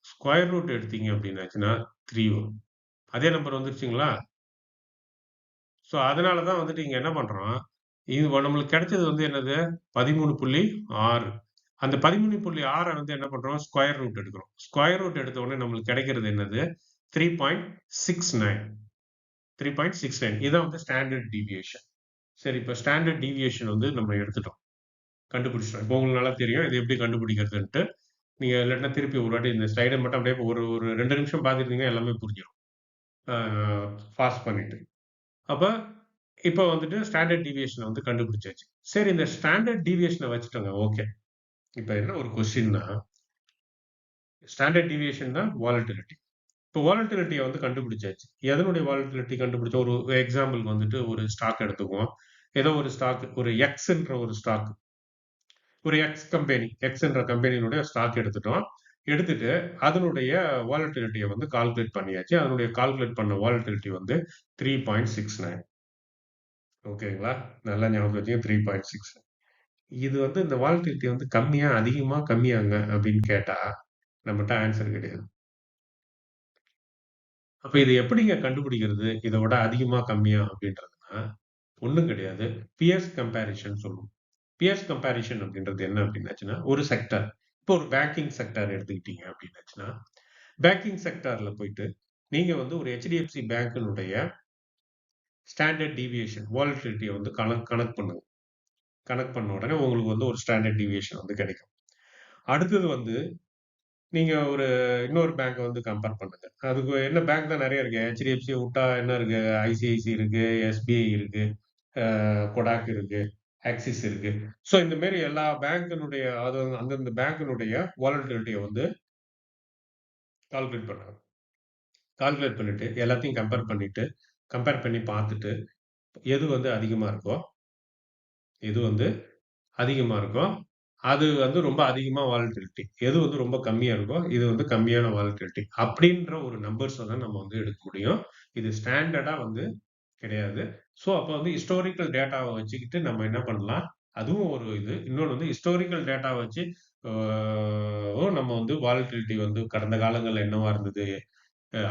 ஸ்கொயர் ரூட் எடுத்தீங்க அப்படின்னாச்சுன்னா 3 வரும். அதே நம்பர் வந்துருச்சுங்களா? ஸோ அதனால தான் வந்துட்டு இங்க என்ன பண்றோம், இது நம்மளுக்கு கிடைச்சது வந்து என்னது? 13.6. அந்த 13.6 வந்து என்ன பண்றோம்? ஸ்கொயர் ரூட் எடுக்கிறோம். ஸ்கொயர் ரூட் எடுத்த உடனே நம்மளுக்கு கிடைக்கிறது என்னது? 3.69. 3.69 இதான் வந்து ஸ்டாண்டர்ட் டீவியேஷன். சரி, இப்ப ஸ்டாண்டர்ட் டீவியேஷன் வந்து நம்ம எடுத்துட்டோம். கண்டுபிடிச்சிட்டோம். இப்போ உங்களுக்கு நல்லா தெரியும். இது எப்படி கண்டுபிடிக்கிறதுன்ட்டு. நீங்க இல்லாட்டினா திருப்பி ஒரு வாட்டி இந்த ஸ்லைட மட்டும் அப்படியே ஒரு ஒரு 2 நிமிஷம் பார்த்துட்டீங்கன்னா எல்லாமே புரிஞ்சிரும். ஆ பாஸ் பண்ணிட்டு. அப்ப இப்ப வந்துட்டு ஸ்டாண்டர்ட் டீவியேஷன வந்து கண்டுபிடிச்சாச்சு. சரி, இந்த ஸ்டாண்டர்ட் டீவியேஷன வச்சுட்டோங்க. ஓகே. இப்ப என்ன ஒரு கொஸ்டின்னா, ஸ்டாண்டர்ட் டீவியேஷன் தான் வாலட்டிலிட்டி. இப்போ வாலட்டிலிட்டிய வந்து கண்டுபிடிச்சாச்சு. எதனுடைய வாலட்டிலிட்டி கண்டுபிடிச்சோம்? ஒரு எக்ஸாம்பிள்க்கு வந்துட்டு ஒரு ஸ்டாக் எடுத்துக்குவோம். ஏதோ ஒரு ஸ்டாக் ஒரு எக்ஸ்ன்ற ஒரு ஸ்டாக். ஒரு எக்ஸ் கம்பெனி. எக்ஸ்ன்ற கம்பெனியினுடைய ஸ்டாக் எடுத்துட்டோம். எடுத்துட்டு அதனுடைய வாலட்டிலிட்டிய வந்து கால்குலேட் பண்ணியாச்சு. அதனுடைய கால்குலேட் பண்ண வாலட்டிலிட்டி வந்து 3.69. ஓகேங்களா? நல்லா ஞாபகம் வச்சுக்கங்க 3.69. இது வந்து இந்த வாலட்டிலிட்டி வந்து கம்மியா, அதிகமா, கம்மியாங்க அப்படின்னு கேட்டா, நம்மட்ட ஆன்சர் கிடையாது. அப்ப இத எப்படிங்க கண்டுபிடிக்கிறது? இத விட அதிகமா, கம்மியா அப்படின்றதுன்னா, ஒண்ணும் கிடையாது. பியர்ஸ் கம்பேரிசன் சொல்லுவோம். பியர்ஸ் கம்பேரிசன் அப்படின்றது என்ன அப்படின்னாச்சுன்னா, ஒரு செக்டார். இப்போ ஒரு பேங்கிங் செக்டார் எடுத்துக்கிட்டீங்க அப்படின்னாச்சுன்னா, பேங்கிங் செக்டார்ல போயிட்டு, நீங்க வந்து ஒரு HDFC பேங்கினுடைய ஸ்டாண்டர்ட் டீவியேஷன் வாலட்டிலிட்டிய வந்து கணக்கு பண்ணுங்க. கணக்கு பண்ண உடனே உங்களுக்கு வந்து ஒரு ஸ்டாண்டர்ட் டீவியேஷன் வந்து கிடைக்கும். அடுத்தது வந்து நீங்க ஒரு இன்னொரு பேங்க் வந்து கம்பேர் பண்ணுங்க. அதுக்கு என்ன பேங்க் தான் நெறைய இருக்கு. HDFC வுட்டா என்ன இருக்கு? ICICI இருக்கு, SBI இருக்கு, கொடாக் இருக்கு, ஆக்சிஸ் இருக்கு. ஸோ இந்த மாரி எல்லா பேங்கினுடைய அது அந்தந்த பேங்கினுடைய வாலட்டிலிட்டிய வந்து கால்குலேட் பண்ணுங்க. கால்குலேட் பண்ணிட்டு எல்லாத்தையும் கம்பேர் பண்ணி பார்த்துட்டு, எது வந்து அதிகமா இருக்கோ, எது வந்து அதிகமா இருக்கோ, அது வந்து ரொம்ப அதிகமா வாலட்டிலிட்டி. எது வந்து ரொம்ப கம்மியா இருக்கோ, இது வந்து கம்மியான வாலட்டிலிட்டி. அப்படின்ற ஒரு நம்பர்ஸ தான் நம்ம வந்து எடுக்க முடியும். இது ஸ்டாண்டர்டா வந்து கிடையாது. ஸோ, அப்ப வந்து ஹிஸ்டாரிக்கல் டேட்டாவ வச்சுக்கிட்டு நம்ம என்ன பண்ணலாம், அதுவும் ஒரு இது. இன்னொன்னு வந்து ஹிஸ்டாரிக்கல் டேட்டாவ வச்சு ஆ நம்ம வந்து வாலட்டிலிட்டி வந்து கடந்த காலங்கள்ல என்னவா இருந்தது?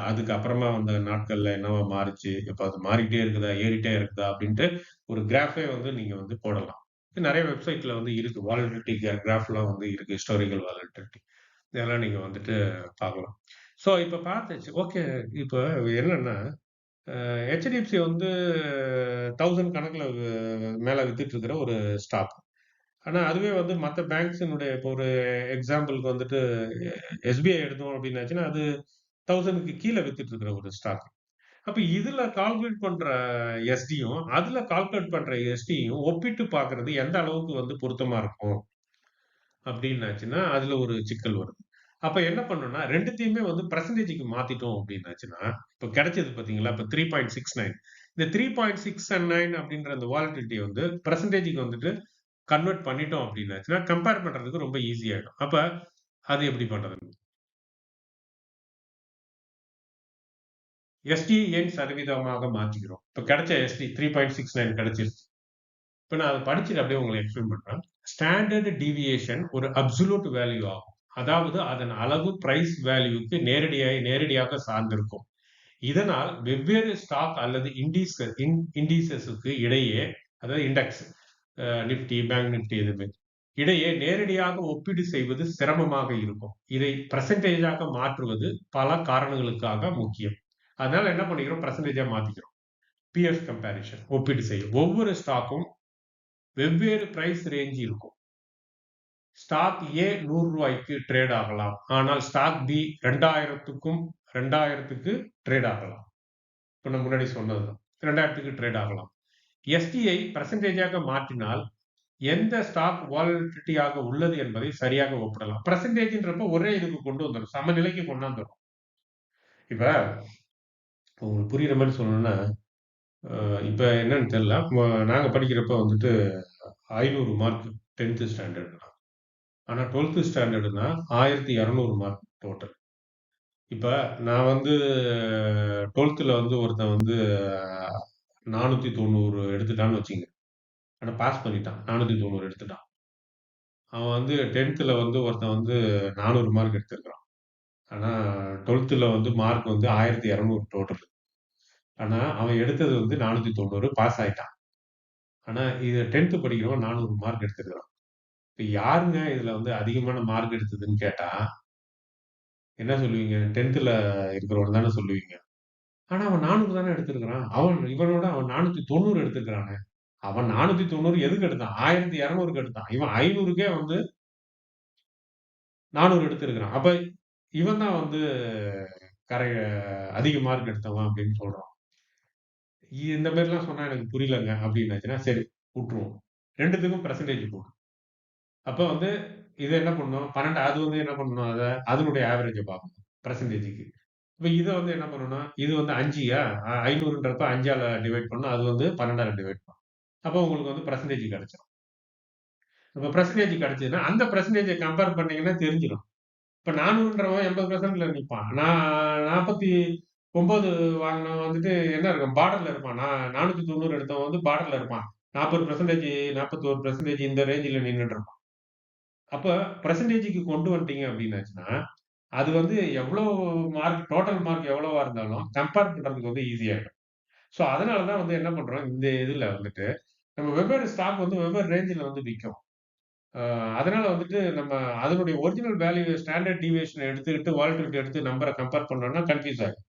அதுக்கு அப்புறமா வந்த நாட்கள்ல என்னவா மாறுச்சு? இப்ப அது மாறிக்கிட்டே இருக்குதா? ஏறிட்டே இருக்குதா? அப்படின்ட்டு ஒரு கிராஃபே வந்து நீங்க வந்து போடலாம். நெறைய வெப்சைட்ல வந்து இருக்கு. வாலட்டிலிட்டி கிராஃப்லாம் வந்து இருக்கு. Historical volatility. இதெல்லாம் நீங்க வந்துட்டு பார்க்கலாம். ஸோ இப்ப பார்த்தாச்சு. ஓகே. இப்ப என்னன்னா, HDFC வந்து 1000 கணக்குல மேல வித்துட்டு இருக்கிற ஒரு ஸ்டாக். ஆனா அதுவே வந்து மத்த பேங்க்ஸினுடைய இப்போ ஒரு எக்ஸாம்பிள்க்கு வந்துட்டு SBI எடுத்தோம் அப்படின்னாச்சுன்னா, அது 1000க்கு கீழ வித்துட்டு இருக்கிற ஒரு ஸ்டாக். அப்ப இதுல கால்குலேட் பண்ற எஸ்டியும், அதுல கால்குலேட் பண்ற எஸ்டியும் ஒப்பிட்டு பார்க்கிறது எந்த அளவுக்கு வந்து பொருத்தமா இருக்கும் அப்டின்னாச்சுன்னா, அதுல ஒரு சிக்கல் வருது. அப்ப என்ன பண்ணணும்னா 2த்தையுமே வந்து பெர்சன்டேஜ்க்கு மாத்திட்டோம் அப்டின்னாச்சுன்னா, இப்ப கிடைச்சது பார்த்தீங்களா? இப்ப 3.69 இந்த 3.69 அப்டின்ற அந்த வாலட்டிலிட்டிய வந்து பெர்சன்டேஜ்க்கு வந்துட்டு கன்வெர்ட் பண்ணிட்டோம் அப்டின்னாச்சுன்னா, கம்பேர் பண்றதுக்கு ரொம்ப ஈஸி ஆயிடும். அப்ப அது எப்படி பண்றது? எஸ்டி எண் சதவீதமாக மாற்றிக்கிறோம். இப்ப கிடைச்ச எஸ்டி 3.69 கிடைச்சிருச்சு. இப்ப நான் அத படிச்சுட்டு அப்படியே உங்களுக்கு எக்ஸ்பிளைன் பண்றேன். ஸ்டாண்டர்ட் டீவியேஷன் ஒரு அப்சொல்யூட் வேல்யூ ஆகும். அதாவது அதன் அளவு பிரைஸ் வேல்யூக்கு நேரடியாக சார்ந்திருக்கும். இதனால் வெவ்வேறு ஸ்டாக் அல்லது இண்டீஸஸ்க்கு இடையே, அதாவது இண்டெக்ஸ் நிஃப்டி, பேங்க் நிஃப்டி எதுவுமே இடையே நேரடியாக ஒப்பீடு செய்வது சிரமமாக இருக்கும். இதை பெர்சன்டேஜாக மாற்றுவது பல காரணங்களுக்காக முக்கியம். அதனால என்ன பண்ணிக்கிறோம்? பெர்சன்டேஜா மாத்திக்கிறோம். பிஎஸ் கம்பேரிசன் ஒப்பீடு செய்யும். ஒவ்வொரு ஸ்டாக்கும் வெவ்வேறு பிரைஸ் ரேஞ்ச் இருக்கும். ஸ்டாக் ஏ ரூ. 100க்கு ட்ரேட் ஆகலாம். ஆனால் ஸ்டாக் பி 2000க்கு ட்ரேட் ஆகலாம். இப்ப நான் முன்னாடி சொன்னதுதான். 2000க்கு ட்ரேட் ஆகலாம். எஸ்டியை பெர்சன்டேஜாக மாற்றினால் எந்த ஸ்டாக் வாலட்டிலிட்டியாக உள்ளது என்பதை சரியாக ஒப்பிடலாம். பெர்சன்டேஜ்ன்றப்ப ஒரே இதுக்கு கொண்டு வந்துரும். சமநிலைக்கு கொண்டாந்துரும். இப்ப உங்களுக்கு புரியிற மாரி சொல்லணும்னா, இப்ப என்னன்னு தெரியல. நாங்க படிக்கிறப்ப வந்துட்டு 500 மார்க் 10த் ஸ்டாண்டர்ட்னா. ஆனா 12த் ஸ்டாண்டர்ட்னா 1200 மார்க் டோட்டல். இப்ப நான் வந்து 12ல வந்து ஒருத்தன் வந்து 490 எடுத்துட்டான்னு வச்சுக்கங்க. ஆனா பாஸ் பண்ணிட்டான். 490 எடுத்துட்டான். அவன் வந்து 10த்ல வந்து ஒருத்தன் வந்து 400 மார்க் எடுத்திருக்கான். ஆனா 12ல வந்து மார்க் வந்து 1200 டோட்டல். ஆனா அவன் எடுத்தது வந்து 490 பாஸ் ஆயிட்டான். ஆனா இது 10த் படிக்கிறவன் 400 மார்க் எடுத்திருக்கான். இப்ப யாருங்க இதுல வந்து அதிகமான மார்க் எடுத்ததுன்னு கேட்டா, என்ன சொல்லுவீங்க? 10த்ல இருக்கிறவன தானே சொல்லுவீங்க. ஆனா அவன் 400 தானே எடுத்திருக்கிறான். இவனோட அவன் 490 எடுத்திருக்கிறானே. அவன் 490 எதுக்கு எடுத்தான்? 1200க்கு எடுத்தான். இவன் 500க்கே வந்து 400 எடுத்திருக்கிறான். அப்ப இவன் தான் வந்து கரை அதிக மார்க் எடுத்தவன் அப்படின்னு சொல்றோம். இந்த மாரிலாம் சொன்னா எனக்கு புரியலங்க அப்படின்னாச்சுன்னா, சரி வுட்டுருவோம். 2த்துக்கும் பெர்சன்டேஜ் போடு. அப்ப வந்து இத என்ன பண்ணணும்? 12 அது வந்து என்ன பண்ணணும் அத? அதனுடைய ஆவரேஜ பார்க்கணும். பெர்சன்டேஜ்க்கு. இப்ப இத வந்து என்ன பண்ணணும்? இது வந்து 5யா 500ன்றப்ப 5ஆல டிவைட் பண்ணணும். அது வந்து 12ஆல டிவைட் பண்ணணும். அப்ப உங்களுக்கு வந்து பெர்சன்டேஜ் கிடைச்சிரும். அப்ப பெர்சன்டேஜ் கிடைச்சதுன்னா, அந்த பெர்சன்டேஜ கம்பேர் பண்ணீங்கன்னா தெரிஞ்சிரும். இப்ப 400ன்றவன் 80%ல நிப்பான். நான் 49 வாங்கினவன் வந்துட்டு என்ன இருக்கும்? பார்டர்ல இருப்பான். நான் 490 எடுத்தவன் வந்து பார்டர்ல இருப்பான். 40% 41% இந்த ரேஞ்சுல நின்னுட்டு இருப்பான். அப்ப பெர்சன்டேஜ்க்கு கொண்டு வந்துட்டீங்க அப்படின்னாச்சுன்னா, அது வந்து எவ்வளோ மார்க் டோட்டல் மார்க் எவ்வளவா இருந்தாலும் கம்பேர் பண்றதுக்கு வந்து ஈஸியா இருக்கும். ஸோ அதனால தான் வந்து என்ன பண்றோம், இந்த இதுல வந்துட்டு நம்ம வெவ்வேறு ஸ்டாக் வந்து வெவ்வேறு ரேஞ்சுல வந்து விக்கும். அ அதனால வந்துட்டு நம்ம அதனுடைய ஒரிஜினல் வேல்யூ ஸ்டாண்டர்ட் டீவியேஷன் எடுத்துக்கிட்டு வாலட்டிலிட்டி எடுத்து நம்பர கம்பேர் பண்ணோம்னா கன்ஃப்யூஸ் ஆயிடும்.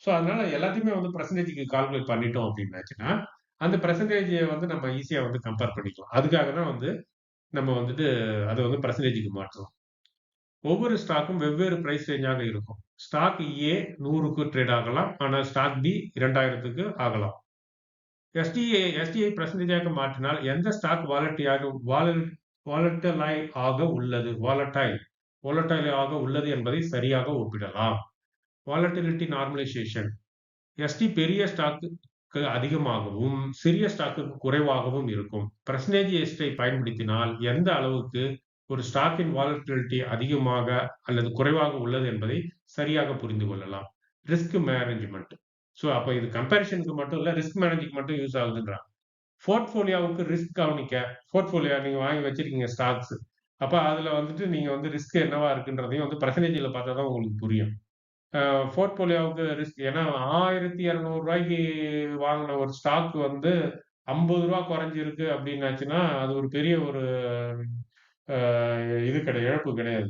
ஸோ அதனால எல்லாத்தையுமே வந்து பெர்சன்டேஜ்க்கு கால்குலேட் பண்ணிட்டோம் அப்படின்னாச்சுன்னா, அந்த பெர்சன்டேஜ வந்து நம்ம ஈஸியா வந்து கம்பேர் பண்ணிக்கலாம். அதுக்காக தான் வந்து நம்ம வந்துட்டு அத வந்து பெர்சன்டேஜ்க்கு மாற்றுறோம். ஒவ்வொரு ஸ்டாக்கும் வெவ்வேறு பிரைஸ் ரேஞ்சாக இருக்கும். ஸ்டாக் ஏ 100க்கு ட்ரேட் ஆகலாம். ஆனா ஸ்டாக் பி 2000க்கு ஆகலாம். எஸ்டிஐ பெர்சன்டேஜாக மாற்றினால் எந்த ஸ்டாக் வாலட்டைல் ஆக உள்ளது வாலட்டைல் ஆக உள்ளது என்பதை சரியாக ஒப்பிடலாம். வாலட்டிலிட்டி நார்மலைசேஷன் எஸ்டி பெரிய ஸ்டாக்குக்கு அதிகமாகவும், சிறிய ஸ்டாக்குக்கு குறைவாகவும் இருக்கும். பெர்சன்டேஜ் எஸ்டை பயன்படுத்தினால் எந்த அளவுக்கு ஒரு ஸ்டாக்கின் வாலட்டிலிட்டி அதிகமாக அல்லது குறைவாக உள்ளது என்பதை சரியாக புரிந்து கொள்ளலாம். Risk management. அப்ப இது கம்பேரிசனுக்கு மட்டும் இல்ல, ரிஸ்க் மேனேஜ்க்கு மட்டும் யூஸ் ஆகுதுன்றாங்க. போர்ட்ஃபோலியோவுக்கு ரிஸ்க் கவனிக்க, போர்ட்ஃபோலியோ நீங்க வாங்கி வச்சிருக்கீங்க ஸ்டாக்ஸ். அப்ப அதுல வந்துட்டு நீங்க வந்து ரிஸ்க் என்னவா இருக்குன்றதையும் வந்து பெர்சன்டேஜ்ல பார்த்தா தான் உங்களுக்கு புரியும். அ போர்ட்ஃபோலியோவுக்கு ரிஸ்க் ஏன்னா ரூ. 1200 வாங்குன ஒரு ஸ்டாக் வந்து ரூ. 50 குறைஞ்சிருக்கு அப்டின்னாச்சுன்னா, அது ஒரு பெரிய ஒரு அ இது இழப்பு கிடையாது.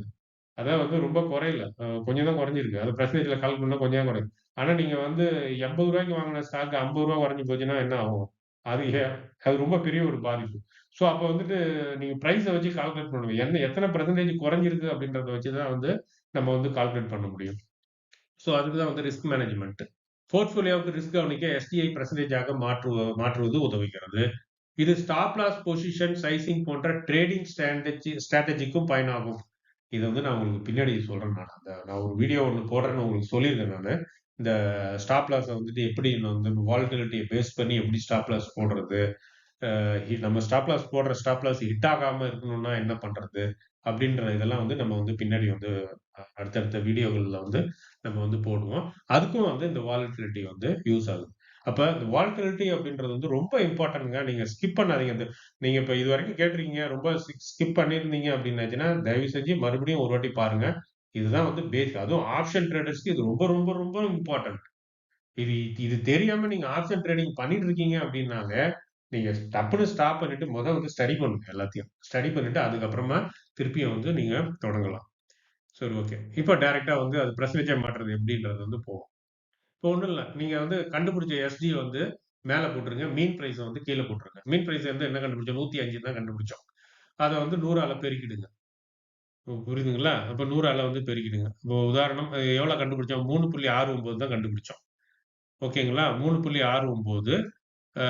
அதான் வந்து ரொம்ப குறையல. கொஞ்சம் தான் குறைஞ்சிருக்கு. அது பெர்சன்டேஜ்ல கால்குலேட் பண்ணா கொஞ்சம் தான் குறையும். ஆனா நீங்க வந்து ரூ. 80 வாங்குன ஸ்டாக் ரூ. 50 குறைஞ்சு போச்சுன்னா என்ன ஆகும்? அது எ அது ரொம்ப பெரிய ஒரு பாதிப்பு. அப்ப வந்துட்டு நீங்க பிரைஸ வச்சு கால்குலேட் பண்ணணும். எத்தன பெர்சன்டேஜ் குறைஞ்சிருக்கு அப்டின்றத வச்சு தான் வந்து நம்ம வந்து கால்குலேட் பண்ண முடியும். அதுக்கு தான் வந்து ரிஸ்க் மேனேஜ்மென்ட். போர்ட்ஃபோலியோவுக்கு ரிஸ்க் கவனிக்க எஸ்டிஐ பெர்சன்டேஜாக மாற்றுவது உதவுகிறது. இது ஸ்டாப் லாஸ் பொசிஷன் சைசிங் போன்ற ட்ரேடிங் ஸ்ட்ராட்டஜிக்கும் பயனாகும். இத வந்து நான் உங்களுக்கு பின்னாடி சொல்றேன் நானு. நான் ஒரு வீடியோ ஒண்ணு போடுறேன்னு உங்களுக்கு சொல்லியிருக்கேன் நானு. இந்த ஸ்டாப் லாஸ வந்துட்டு எப்படி நான் வந்து வாலட்டிலிட்டிய பேஸ் பண்ணி எப்படி ஸ்டாப் லாஸ் போடுறது? நம்ம ஸ்டாப் லாஸ் ஹிட் ஆகாம இருக்கணும்னா என்ன பண்றது? அப்படின்ற இதெல்லாம் வந்து நம்ம வந்து பின்னாடி வந்து அடுத்தடுத்த வீடியோகள்ல வந்து நம்ம வந்து போடுவோம். அதுக்கும் வந்து இந்த வாலட்டிலிட்டி வந்து யூஸ் ஆகுது. அப்ப இந்த வாலட்டிலிட்டி அப்படின்றது வந்து ரொம்ப இம்பார்ட்டன்ட்ங்க. நீங்க ஸ்கிப் பண்ணாதீங்க. நீங்க இப்ப இதுவரைக்கும் கேட்டிருக்கீங்க. ரொம்ப ஸ்கிப் பண்ணியிருந்தீங்க அப்படின்னாச்சுன்னா, தயவு செஞ்சு மறுபடியும் ஒரு வாட்டி பாருங்க. இதுதான் வந்து பேஸ். அதுவும் ஆப்ஷன் ட்ரேடர்ஸ்க்கு இது ரொம்ப, ரொம்ப, ரொம்ப இம்பார்ட்டன்ட். இது இது தெரியாம நீங்க ஆப்ஷன் ட்ரேடிங் பண்ணிட்டு இருக்கீங்க அப்படின்னாங்க, நீங்க டப்புனு ஸ்டாப் பண்ணிட்டு வந்து ஸ்டடி பண்ணுங்க எல்லாத்தையும். ஸ்டடி பண்ணிட்டு அதுக்கப்புறமா திருப்பியும் வந்து நீங்க தொடங்கலாம். சரி ஓகே. இப்ப டைரக்ட்டா வந்து அது பெர்சன்டேஜா மாற்றுறது எப்படின்றது வந்து போவோம். இப்போ ஒண்ணும் இல்ல. நீங்க வந்து கண்டுபிடிச்ச எஸ்டி வந்து மேல போட்டுருங்க. மீன் பிரைஸ வந்து கீழ போட்டுருங்க. மீன் பிரைஸ் வந்து என்ன கண்டுபிடிச்சோம்? 105 தான் கண்டுபிடிச்சோம். அத வந்து 100ஆல பெருக்கிடுங்க. புரியுதுங்களா? அப்ப 100ஆல வந்து பெருக்கிடுங்க. இப்போ உதாரணம் எவ்வளோ கண்டுபிடிச்சோம்? 3.69 தான் கண்டுபிடிச்சோம். ஓகேங்களா? 3.69 ஆ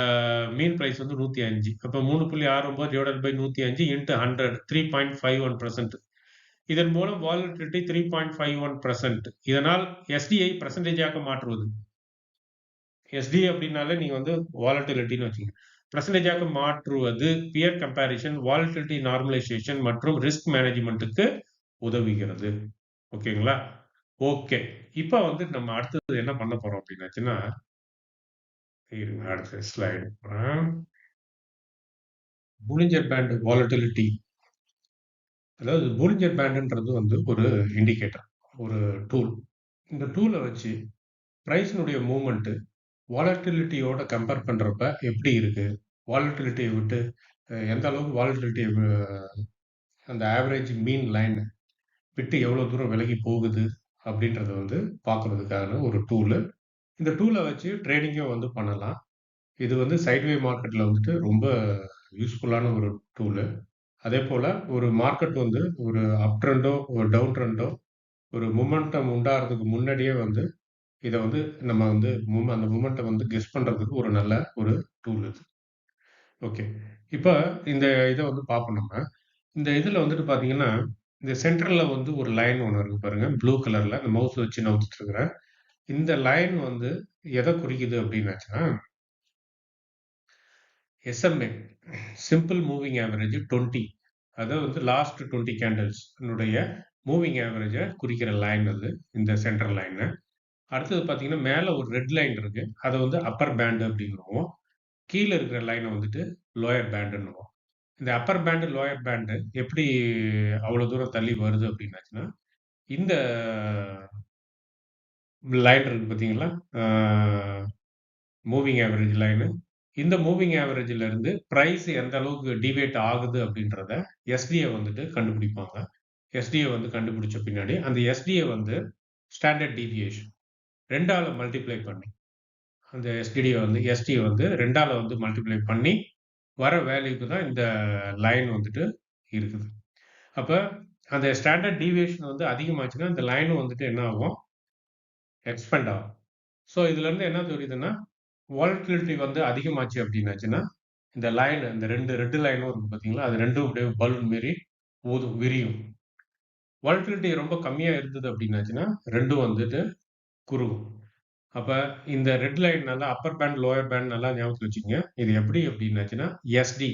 மீன் பிரைஸ் வந்து 105. அப்ப 3.69 டிவைடட் பை 105 இன்டு 100 3.51%. இதன் மூலம் வாலட்டிலிட்டி 3.51%. இதனால் எஸ்டியை பெர்சன்டேஜாக மாற்றுவது. எஸ்டி அப்படின்னாலே நீங்க வந்து வாலட்டிலிட்டின்னு வச்சுக்கங்க. பெர்சன்டேஜாக மாற்றுவது பியர் கம்பேரிசன், வாலட்டிலிட்டி நார்மலைசேஷன் மற்றும் ரிஸ்க் மேனேஜ்மென்ட்க்கு உதவுகிறது. ஓகேங்களா? ஓகே. இப்ப வந்து நம்ம அடுத்தது என்ன பண்ண போறோம் அப்டின்னாச்சுன்னா, இருங்க அடுத்த ஸ்லைடு போறேன். Bollinger band volatility. அதாவது போலிஞ்சர் பேண்டுன்றது வந்து ஒரு இண்டிகேட்டர். ஒரு டூல். இந்த டூல வச்சு பிரைஸ்னுடைய மூவ்மெண்ட் வாலட்டிலிட்டியோட கம்பேர் பண்றப்ப எப்படி இருக்கு? வாலட்டிலிட்டிய விட்டு எந்த அளவுக்கு வாலட்டிலிட்டிய அந்த ஆவரேஜ் மீன் லைன் விட்டு எவ்வளோ தூரம் விலகி போகுது? அப்படின்றத வந்து பார்க்கறதுக்கான ஒரு டூலு. இந்த டூல வச்சு ட்ரேடிங்கும் வந்து பண்ணலாம். இது வந்து சைட்வே மார்க்கெட்ல வந்துட்டு ரொம்ப யூஸ்ஃபுல்லான ஒரு டூலு. அதேபோல ஒரு மார்க்கெட் வந்து ஒரு அப் ட்ரெண்டோ, ஒரு டவுன் ட்ரெண்டோ, ஒரு மொமெண்டம் உண்டாகுறதுக்கு முன்னாடியே வந்து இத வந்து நம்ம வந்து அந்த மொமெண்டம் வந்து கெஸ் பண்றதுக்கு ஒரு நல்ல ஒரு டூல் இது. ஓகே. இப்ப இந்த இத வந்து பார்ப்போம் நம்ம. இந்த இதுல வந்துட்டு பார்த்தீங்கன்னா, இந்த சென்டர்ல வந்து ஒரு லைன் ஒண்ணு இருக்கு பாருங்க. ப்ளூ கலர்ல அந்த மவுஸ் வச்சு நவுத்திட்டு இருக்கிறேன். இந்த லைன் வந்து எத குறிக்குது அப்டின்னாச்சுன்னா, SMA சிம்பிள் மூவிங் ஆவரேஜ் 20. அதாவது வந்து லாஸ்ட் 20 கேண்டில்ஸ் னுடைய மூவிங் ஆவரேஜ குறிக்கிற லைன் அது. இந்த சென்டர் லைனு. அடுத்தது பார்த்தீங்கன்னா, மேல ஒரு ரெட் லைன் இருக்கு. அத வந்து அப்பர் பேண்ட் அப்டின்னுவோம். கீழ இருக்கிற லைன வந்துட்டு லோயர் பேண்டுன்னுவோம். இந்த அப்பர் பேண்ட், லோயர் பேண்ட் எப்படி அவ்வளோ தூரம் தள்ளி வருது அப்டின்னாச்சுன்னா, இந்த லைன் இருக்கு பார்த்தீங்களா? ஆ மூவிங் ஆவரேஜ் லைனு. இந்த மூவிங் ஆவரேஜ்ல இருந்து பிரைஸ் எந்த அளவுக்கு டீவியேட் ஆகுது அப்படின்றத எஸ்டிய வந்துட்டு கண்டுபிடிப்பாங்க. எஸ்டிய வந்து கண்டுபிடிச்ச பின்னாடி, அந்த எஸ்டிய வந்து ஸ்டாண்டர்ட் டீவியேஷன் 2ஆல மல்டிப்ளை பண்ணி, அந்த எஸ்டிய வந்து 2ஆல வந்து மல்டிப்ளை பண்ணி வர வேல்யூக்கு தான் இந்த லைன் வந்துட்டு இருக்குது. அப்ப அந்த ஸ்டாண்டர்ட் டீவியேஷன் வந்து அதிகமாச்சுன்னா, இந்த லைனும் வந்துட்டு என்ன ஆகும்? எக்ஸ்பேண்ட் ஆகும். ஸோ இதுலருந்து என்ன தெரியுதுன்னா, வாலட்டிலிட்டி வந்து அதிகமாச்சு அப்டின்னாச்சுன்னா, இந்த லைன் இந்த 2 ரெட் லைனும் இருக்கு பார்த்தீங்களா? அது 2ம் அப்படியே பலூன் மாரி விரியும். வாலட்டிலிட்டி ரொம்ப கம்மியா இருந்தது அப்டின்னாச்சுன்னா, 2ம் வந்துட்டு குறுகும். அப்ப இந்த ரெட் லைன் நல்லா அப்பர் பேண்ட், லோயர் பேண்ட் நல்லா ஞாபகத்துல வச்சுக்கங்க. இது எப்படி அப்டின்னாச்சுன்னா, எஸ்டி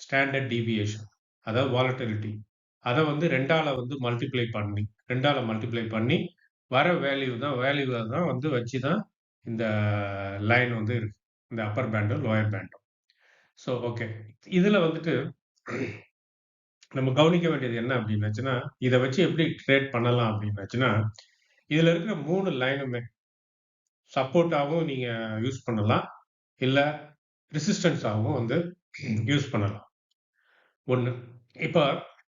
ஸ்டாண்டர்ட் டீவியேஷன் அதாவது வாலட்டிலிட்டி. அத வந்து 2ஆல வந்து மல்டிப்ளை பண்ணி 2ஆல மல்டிப்ளை பண்ணி வர வேல்யூவ தான் வந்து வச்சு தான் இந்த லைன் வந்து இருக்கு. இந்த அப்பர் பேண்டும், லோயர் பேண்டும். So okay. இதுல வந்துட்டு நம்ம கவனிக்க வேண்டியது என்ன அப்டின்னாச்சுன்னா, இத வச்சு எப்படி ட்ரேட் பண்ணலாம் அப்டின்னாச்சுன்னா, இதுல இருக்கிற 3 லைனுமே சப்போர்ட்டாவும் நீங்க யூஸ் பண்ணலாம். இல்ல ரெசிஸ்டன்ஸாவும் வந்து யூஸ் பண்ணலாம். 1. இப்ப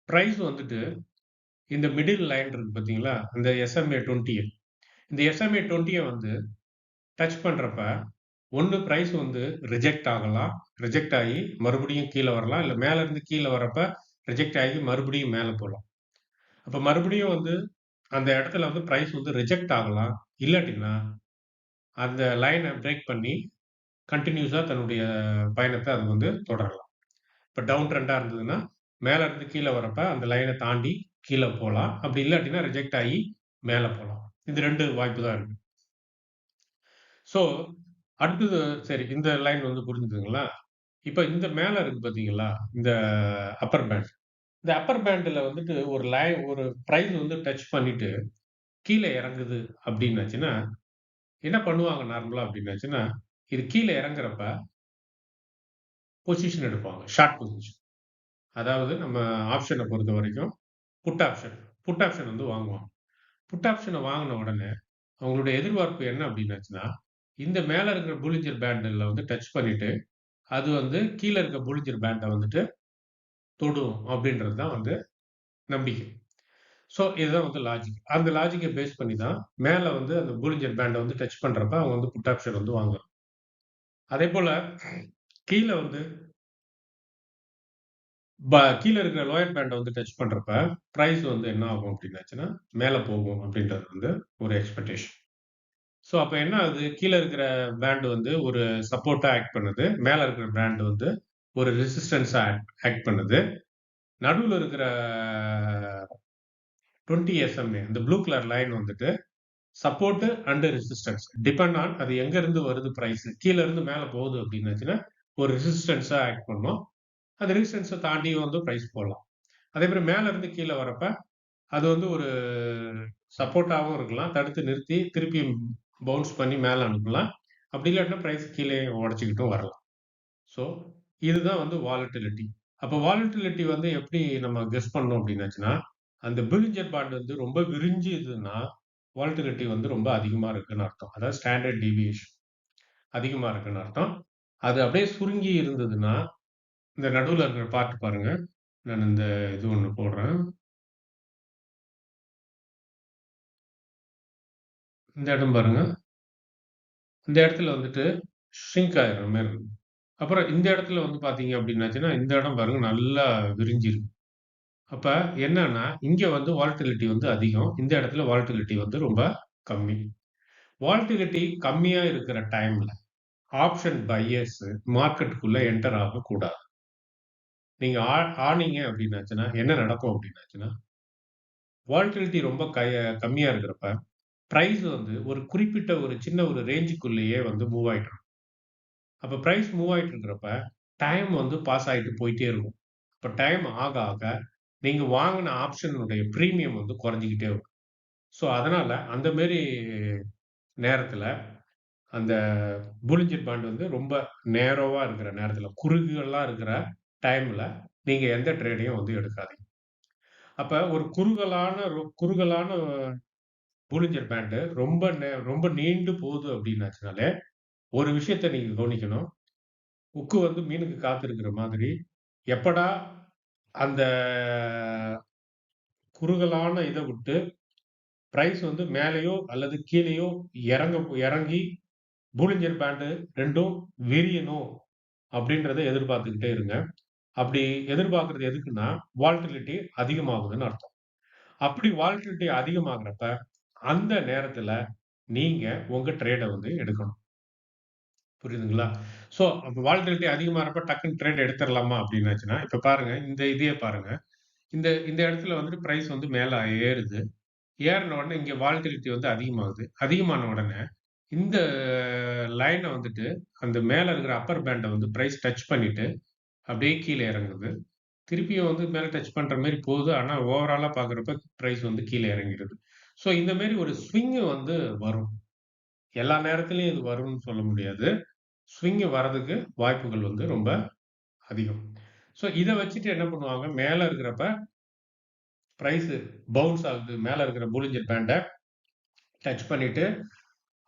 பிரைஸ் வந்துட்டு இந்த மிடில் லைன் இருக்கு பார்த்தீங்களா? இந்த SMA 20 இந்த SMA 20 வந்து டச் பண்றப்ப, ஒண்ணு பிரைஸ் வந்து ரிஜெக்ட் ஆகலாம். ரிஜெக்ட் ஆயி மறுபடியும் கீழ வரலாம். இல்ல மேல இருந்து கீழ வரப்ப ரிஜெக்ட் ஆகி மறுபடியும் மேல போலாம். அப்ப மறுபடியும் வந்து அந்த இடத்துல வந்து பிரைஸ் வந்து ரிஜெக்ட் ஆகலாம். இல்லாட்டின்னா, அந்த லைன பிரேக் பண்ணி கன்டினியூஸா தன்னுடைய பயணத்த அது வந்து தொடரலாம். இப்ப டவுன் ட்ரெண்டா இருந்ததுன்னா, மேல இருந்து கீழ வரப்ப அந்த லைன தாண்டி கீழ போலாம். அப்படி இல்லாட்டின்னா ரிஜெக்ட் ஆயி மேல போலாம். இந்த 2 வாய்ப்பு தான் இருக்கு. ஸோ, அடுத்தது சரி இந்த லைன் வந்து புரிஞ்சுதுங்களா? இப்ப இந்த மேல இருக்கு பார்த்தீங்களா? இந்த அப்பர் பேண்ட். இந்த அப்பர் பேண்ட்ல வந்துட்டு ஒரு பிரைஸ் வந்து டச் பண்ணிட்டு கீழ இறங்குது அப்டின்னாச்சுன்னா, என்ன பண்ணுவாங்க நார்மலா அப்டின்னாச்சுன்னா, இது கீழ இறங்குறப்ப பொசிஷன் எடுப்பாங்க. Short position. அதாவது நம்ம ஆப்ஷன பொறுத்தவரைக்கும் புட் ஆப்ஷன். புட் ஆப்ஷன் வந்து வாங்குவாங்க. புட் ஆப்ஷன வாங்குன உடனே அவங்களுடைய எதிர்பார்ப்பு என்ன அப்டின்னாச்சுன்னா, இந்த மேல இருக்கிற போலிஞ்சர் பேண்டுல வந்து டச் பண்ணிட்டு, அது வந்து கீழ இருக்க போலிஞ்சர் பேண்ட வந்துட்டு தொடும் அப்டின்றது தான் வந்து நம்பிக்கை. ஸோ இதுதான் வந்து லாஜிக். அந்த லாஜிக்க பேஸ் பண்ணி தான் மேல வந்து அந்த போலிஞ்சர் பேண்ட வந்து டச் பண்றப்ப அவங்க வந்து புட் ஆப்ஷன் வந்து வாங்குவாங்க. அதேபோல கீழ வந்து கீழ இருக்கிற லோயர் பேண்ட வந்து டச் பண்றப்ப, பிரைஸ் வந்து என்ன ஆகும் அப்டின்னாச்சுன்னா, மேல போகும் அப்டின்றது வந்து ஒரு எக்ஸ்பெக்டேஷன். ஸோ அப்ப என்ன ஆகுது? கீழ இருக்கிற பேண்ட் வந்து ஒரு சப்போர்ட்டா ஆக்ட் பண்ணுது. மேல இருக்கிற பேண்ட் வந்து ஒரு ரெசிஸ்டன்ஸா ஆக்ட் பண்ணுது. நடுவுல இருக்கிற 20 SMA இந்த ப்ளூ கலர் லைன் வந்துட்டு support and resistance depend on அது எங்க இருந்து வருது பிரைஸ். கீழ இருந்து மேல போகுது அப்டின்னாச்சுன்னா, ஒரு ரெசிஸ்டன்ஸா ஆக்ட் பண்ணும். அந்த ரெசிஸ்டன்ஸ தாண்டி வந்து பிரைஸ் போலாம். அதே மாரி மேல இருந்து கீழ வரப்ப, அது வந்து ஒரு சப்போர்ட்டாவும் இருக்கலாம். தடுத்து நிறுத்தி திருப்பியும் பவுன்ஸ் பண்ணி மேல அனுப்பலாம். அப்படி இல்லாட்டினா பிரைஸ் கீழயே உடைச்சுக்கிட்டும் வரலாம். ஸோ இதுதான் வந்து வாலட்டிலிட்டி. அப்ப வாலட்டிலிட்டி வந்து எப்படி நம்ம கெஸ் பண்ணணும் அப்படின்னாச்சுன்னா, அந்த பில்லிஞ்சர் பாண்ட் வந்து ரொம்ப விரிஞ்சுதுன்னா, வாலட்டிலிட்டி வந்து ரொம்ப அதிகமா இருக்குன்னு அர்த்தம். அதாவது ஸ்டாண்டர்ட் டீவியேஷன் அதிகமா இருக்குன்னு அர்த்தம். அது அப்படியே சுருங்கி இருந்ததுன்னா, இந்த நடுவுல இருக்கிற பார்ட் பாருங்க. நான் இந்த இது ஒண்ணு போடுறேன். இந்த இடம் பாருங்க. இந்த இடத்துல வந்துட்டு ஷ்ரிங்க் ஆயிடுற மாரி இருக்கும். அப்புறம் இந்த இடத்துல வந்து பார்த்தீங்க அப்படின்னாச்சுன்னா, இந்த இடம் பாருங்க நல்லா விரிஞ்சிருக்கு. அப்ப என்னன்னா, இங்க வந்து வாலட்டிலிட்டி வந்து அதிகம். இந்த இடத்துல வாலட்டிலிட்டி வந்து ரொம்ப கம்மி. வாலட்டிலிட்டி கம்மியா இருக்கிற டைம்ல ஆப்ஷன் பையர்ஸ் மார்க்கெட்டுக்குள்ள என்டர் ஆகக்கூடாது. நீங்க ஆனீங்க அப்படின்னாச்சுன்னா, என்ன நடக்கும் அப்படின்னாச்சுன்னா, வாலட்டிலிட்டி ரொம்ப கம்மியா இருக்கிறப்ப, பிரைஸ் வந்து ஒரு குறிப்பிட்ட ஒரு சின்ன ஒரு ரேஞ்சுக்குள்ளேயே வந்து மூவ் ஆயிட்டு இருக்கும். அப்ப பிரைஸ் மூவ் ஆயிட்டு இருக்கிறப்ப, டைம் வந்து பாஸ் ஆயிட்டு போயிட்டே இருக்கும். இப்ப டைம் ஆக, ஆக நீங்க வாங்குன ஆப்ஷனுடைய பிரீமியம் வந்து குறைஞ்சுகிட்டே வரும். ஸோ, அதனால அந்த மாரி நேரத்துல, அந்த பூலிங்கர் பாண்ட் வந்து ரொம்ப நேரோவா இருக்கிற நேரத்துல, குறுகலா இருக்கிற டைம்ல, நீங்க எந்த ட்ரேடையும் வந்து எடுக்காதீங்க. அப்ப ஒரு குறுகலான பூலிங்கர் பேண்ட் ரொம்ப நீண்டு போகுது அப்டின்னாச்சுனாலே, ஒரு விஷயத்த நீங்க கவனிக்கணும். உக்கு வந்து மீனுக்கு காத்திருக்கிற மாதிரி, எப்படா அந்த குறுகலான இத விட்டு பிரைஸ் வந்து மேலயோ அல்லது கீழயோ இறங்கி பூலிங்கர் பேண்ட் 2ம் விரியணும் அப்படின்றத எதிர்பார்த்துக்கிட்டே இருங்க. அப்படி எதிர்பார்க்கிறது எதுக்குன்னா, வாலட்டிலிட்டி அதிகமாகுதுன்னு அர்த்தம். அப்படி வாலட்டிலிட்டி அதிகமாகுறப்ப, அந்த நேரத்துல நீங்க உங்க ட்ரேட வந்து எடுக்கணும். புரியுதுங்களா? ஸோ அப்ப வாலட்டிலிட்டி அதிகமாகறப்ப டக்குன்னு ட்ரேட் எடுத்துறலாமா அப்படின்னாச்சுன்னா, இப்ப பாருங்க இந்த இதையே பாருங்க. இந்த இந்த இடத்துல வந்துட்டு பிரைஸ் வந்து மேல ஏறுது. ஏறுன உடனே இங்க வாலட்டிலிட்டி வந்து அதிகமாகுது. அதிகமான உடனே இந்த லைன வந்துட்டு அந்த மேல இருக்கிற அப்பர் பேண்ட வந்து பிரைஸ் டச் பண்ணிட்டு, அப்படியே கீழ இறங்குது. திருப்பியும் வந்து மேல டச் பண்ற மாரி போகுது. ஆனா ஓவராலா பார்க்கிறப்ப பிரைஸ் வந்து கீழ இறங்கிடுது. ஸோ இந்த மாரி ஒரு ஸ்விங் வந்து வரும். எல்லா நேரத்திலயும் இது வரும்னு சொல்ல முடியாது. ஸ்விங் வரதுக்கு வாய்ப்புகள் வந்து ரொம்ப அதிகம். ஸோ இத வச்சுட்டு என்ன பண்ணுவாங்க, மேல இருக்கிறப்ப பிரைஸ் பவுன்ஸ் ஆகுது. மேல இருக்கிற போலிஞ்சர் பேண்ட டச் பண்ணிட்டு,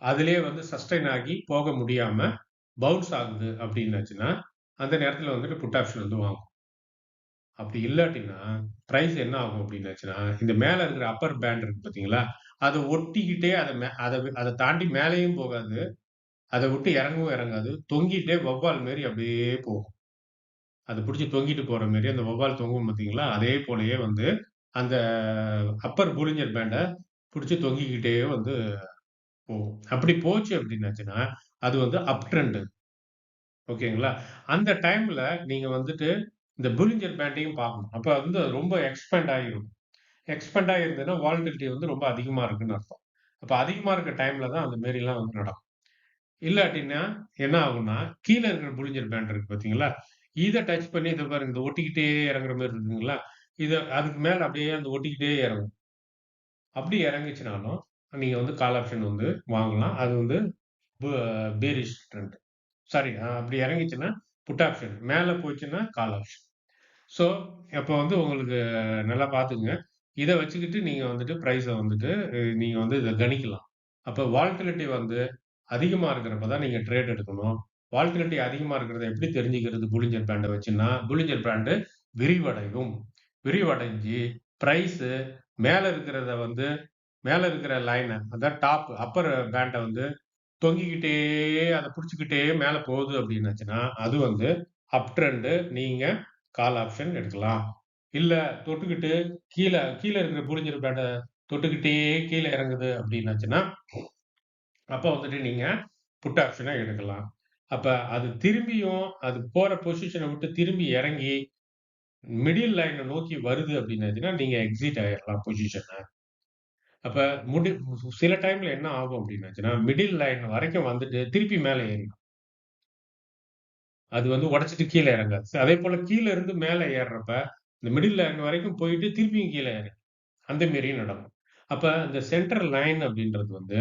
அதிலேயே வந்து சஸ்டெயின் ஆகி போக முடியாம பவுன்ஸ் ஆகுது அப்டின்னாச்சுன்னா, அந்த நேரத்துல வந்துட்டு புட் ஆப்ஷன் வந்து வாங்கும். அப்படி இல்லாட்டின்னா, பிரைஸ் என்ன ஆகும் அப்டின்னாச்சுன்னா, இந்த மேல இருக்கிற அப்பர் பேண்ட் இருக்கு பார்த்தீங்களா? அத ஒட்டிக்கிட்டே அத தாண்டி மேலயும் போகாது. அத விட்டு இறங்கவும் இறங்காது. தொங்கிட்டே வௌவால் மாரி அப்படியே போகும். அத புடிச்சு தொங்கிட்டு போற மாரி அந்த வௌவால் தொங்கும் பார்த்தீங்களா? அதே போலயே வந்து அந்த அப்பர் போலிஞ்சர் பேண்ட புடிச்சு தொங்கிக்கிட்டே வந்து போகும். அப்படி போச்சு அப்படின்னாச்சுன்னா, அது வந்து அப் ட்ரெண்ட். ஓகேங்களா? அந்த டைம்ல நீங்க வந்துட்டு இந்த போலிஞ்சர் பேண்டையும் பார்க்கணும். அப்ப வந்து அது ரொம்ப எக்ஸ்பேண்ட் ஆகிரும். எக்ஸ்பேண்ட் ஆகிருந்ததுன்னா, வாலட்டிலிட்டி வந்து ரொம்ப அதிகமா இருக்குன்னு அர்த்தம். அப்ப அதிகமா இருக்க டைம்ல தான் அந்த மாரிலாம் வந்து நடக்கும். இல்லாட்டின்னா என்ன ஆகும்னா, கீழ இருக்கிற போலிஞ்சர் பேண்ட் இருக்கு பார்த்தீங்களா? இத டச் பண்ணி இத பாருங்க. இந்த ஒட்டிக்கிட்டே இறங்குற மாரி இருக்குங்களா? அதுக்கு மேல அப்படியே அந்த ஒட்டிக்கிட்டே இறங்கும். அப்படி இறங்குச்சுனாலும், நீங்க வந்து கால் ஆப்ஷன் வந்து வாங்கலாம். அது வந்து பு பேரிஷ் ட்ரெண்ட். சாரி அப்படி இறங்கிச்சுன்னா, புட் ஆப்ஷன். மேல போச்சுன்னா, கால் ஆப்ஷன். ஸோ, அப்ப வந்து உங்களுக்கு நல்லா பார்த்துக்கங்க. இத வச்சுக்கிட்டு நீங்க வந்துட்டு பிரைஸ வந்துட்டு நீங்க வந்து இத கணிக்கலாம். அப்ப வாலட்டிலிட்டி வந்து அதிகமா இருக்கிறப்ப தான் நீங்க ட்ரேட் எடுக்கணும். வாலட்டிலிட்டி அதிகமா இருக்கிறத எப்படி தெரிஞ்சுக்கிறது புலிஞ்சர் பேண்ட வச்சுன்னா, புலிஞ்சர் பேண்ட் விரிவடையும். விரிவடைஞ்சு பிரைஸு மேல இருக்கிறத வந்து மேல இருக்கிற லைன அதான் அப்பர் பேண்ட வந்து தொங்கிக்கிட்டே அத புடிச்சுக்கிட்டே மேல போகுது அப்டின்னாச்சுன்னா, அது வந்து அப் ட்ரெண்ட் நீங்க கால் ஆப்ஷன் எடுக்கலாம். இல்ல தொட்டுக்கிட்டு கீழ கீழ இருக்கிற புரிஞ்சிரு பேண்ட தொட்டுக்கிட்டே கீழ இறங்குது அப்டின்னாச்சுன்னா, அப்ப வந்துட்டு நீங்க புட் ஆப்ஷன எடுக்கலாம். அப்ப அது போற பொசிஷன விட்டு திரும்பி இறங்கி, மிடில் லைன நோக்கி வருது அப்டின்னாச்சுன்னா, நீங்க எக்ஸிட் ஆயிரலாம் பொசிஷன. அப்ப முடி சில டைம்ல என்ன ஆகும் அப்டின்னாச்சுன்னா, மிடில் லைன் வரைக்கும் வந்துட்டு திருப்பி மேல ஏறிடும். அது வந்து உடைச்சிட்டு கீழ இறங்காது. அதேபோல கீழ இருந்து மேல ஏர்றப்ப, இந்த மிடில் லைன் வரைக்கும் போயிட்டு திருப்பியும் கீழ இறங்கும். அந்த மாரியும் நடக்கும். அப்ப இந்த சென்ட்ரல் லைன் அப்படின்றது வந்து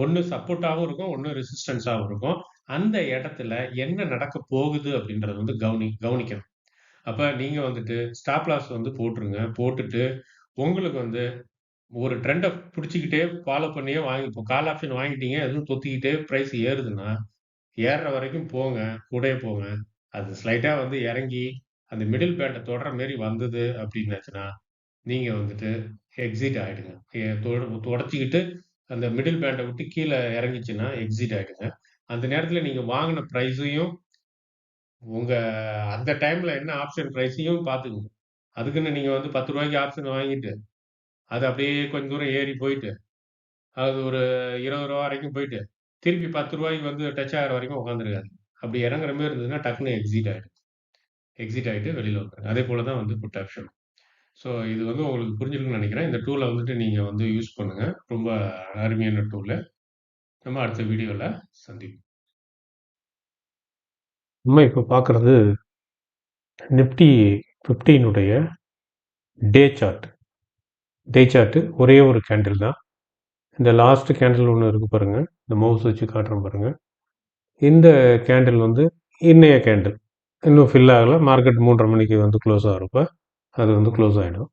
ஒண்ணு சப்போர்ட்டாவும் இருக்கும், ஒண்ணு ரெசிஸ்டன்ஸாவும் இருக்கும். அந்த இடத்துல என்ன நடக்க போகுது அப்படின்றத வந்து கவனிக்கணும். அப்ப நீங்க வந்துட்டு ஸ்டாப் லாஸ் வந்து போட்டுருங்க. போட்டுட்டு உங்களுக்கு வந்து ஒரு ட்ரெண்ட புடிச்சுக்கிட்டே ஃபாலோ பண்ணியே வாங்கி இப்போ கால் ஆப்ஷன் வாங்கிட்டீங்க. எதுவும் தொத்திக்கிட்டே பிரைஸ் ஏறுதுன்னா, ஏறுற வரைக்கும் போங்க. கூடயே போங்க. அது ஸ்லைட்டா வந்து இறங்கி, அந்த மிடில் பேண்ட தொடர மாரி வந்தது அப்டின்னாச்சுன்னா, நீங்க வந்துட்டு எக்ஸிட் ஆயிடுங்க. தொடச்சுக்கிட்டு அந்த மிடில் பேண்ட விட்டு கீழ இறங்கிச்சுன்னா, எக்ஸிட் ஆயிடுங்க. அந்த நேரத்துல நீங்க வாங்குன பிரைஸையும், உங்க அந்த டைம்ல என்ன ஆப்ஷன் பிரைஸையும் பார்த்துக்கங்க. அதுக்குன்னு நீங்க வந்து ரூ. 10 ஆப்ஷன் வாங்கிட்டு, அது அப்படியே கொஞ்சம் தூரம் ஏறி போயிட்டு, அது ஒரு ரூ. 20 வரைக்கும் போயிட்டு, திருப்பி ரூ. 10 வந்து டச் ஆகுற வரைக்கும் உட்காந்துருக்காதீங்க. அப்படி இறங்குற மாரி இருந்ததுன்னா, டக்குனு எக்ஸிட் ஆயிடுங்க. எக்ஸிட் ஆயிட்டு வெளில வந்துருங்க. அதேபோல தான் வந்து புட் ஆப்ஷன். ஸோ இது வந்து உங்களுக்கு புரிஞ்சிருக்கும்னு நெனைக்கிறேன். இந்த டூல வந்துட்டு நீங்க வந்து யூஸ் பண்ணுங்க. ரொம்ப அருமையான டூலு. நம்ம அடுத்த வீடியோல சந்திப்போம். நம்ம இப்ப பார்க்குறது Nifty 15 day chart. Day chart ஒரே ஒரு கேண்டில் தான். இந்த லாஸ்ட் கேண்டில் ஒண்ணு இருக்கு பாருங்க. இந்த மவுஸ் வச்சு காட்டுறேன் பாருங்க. இந்த கேண்டில் வந்து இன்னைய கேண்டில். இன்னும் ஃபில் ஆகல. மார்க்கெட் 3:30 மணிக்கு வந்து க்ளோஸ் ஆகுறப்ப அது வந்து க்ளோஸ் ஆயிடும்.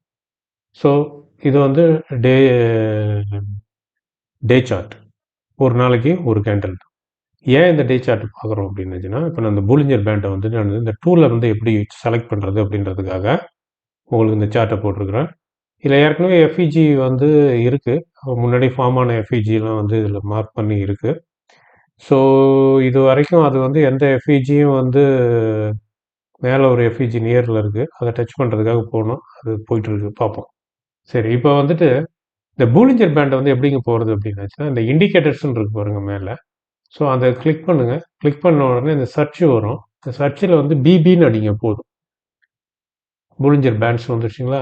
ஸோ இது வந்து டே டே சார்ட். ஒரு நாளைக்கு ஒரு கேண்டில். ஏன் இந்த டே சார்ட் பார்க்குறோம் அப்படின்னுச்சுன்னா, இப்போ நான் இந்த போலிஞ்சர் பேண்டை வந்து நான் இந்த டூல வந்து எப்படி செலக்ட் பண்ணுறது அப்படின்றதுக்காக உங்களுக்கு இந்த சார்ட்டை போட்டிருக்கிறேன். இதில் ஏற்கனவே எஃப்இஜி வந்து இருக்குது. முன்னாடி ஃபார்ம் ஆன எஃப்இஜிலாம் வந்து இதில் மார்க் பண்ணி இருக்குது. ஸோ இது வரைக்கும் அது வந்து எந்த எஃப்இஜியும் வந்து மேலே ஒரு எஃப்இஜி நியரில் இருக்குது. அதை டச் பண்ணுறதுக்காக போனோம். அது போயிட்டுருக்கு பார்ப்போம். சரி இப்போ வந்துட்டு இந்த பூலிஞ்சர் பேண்டை வந்து எப்படிங்க போகிறது அப்படின்னாச்சுன்னா, இந்த இண்டிகேட்டர்ஸ்ன்னு இருக்கு பாருங்க மேலே. ஸோ அதை கிளிக் பண்ணுங்கள். கிளிக் பண்ண உடனே இந்த சர்ச் வரும். இந்த சர்ச்சில் வந்து பிபின்னு அடிங்க போதும். பூலிஞ்சர் பேண்ட்ஸ் வந்துருச்சுங்களா?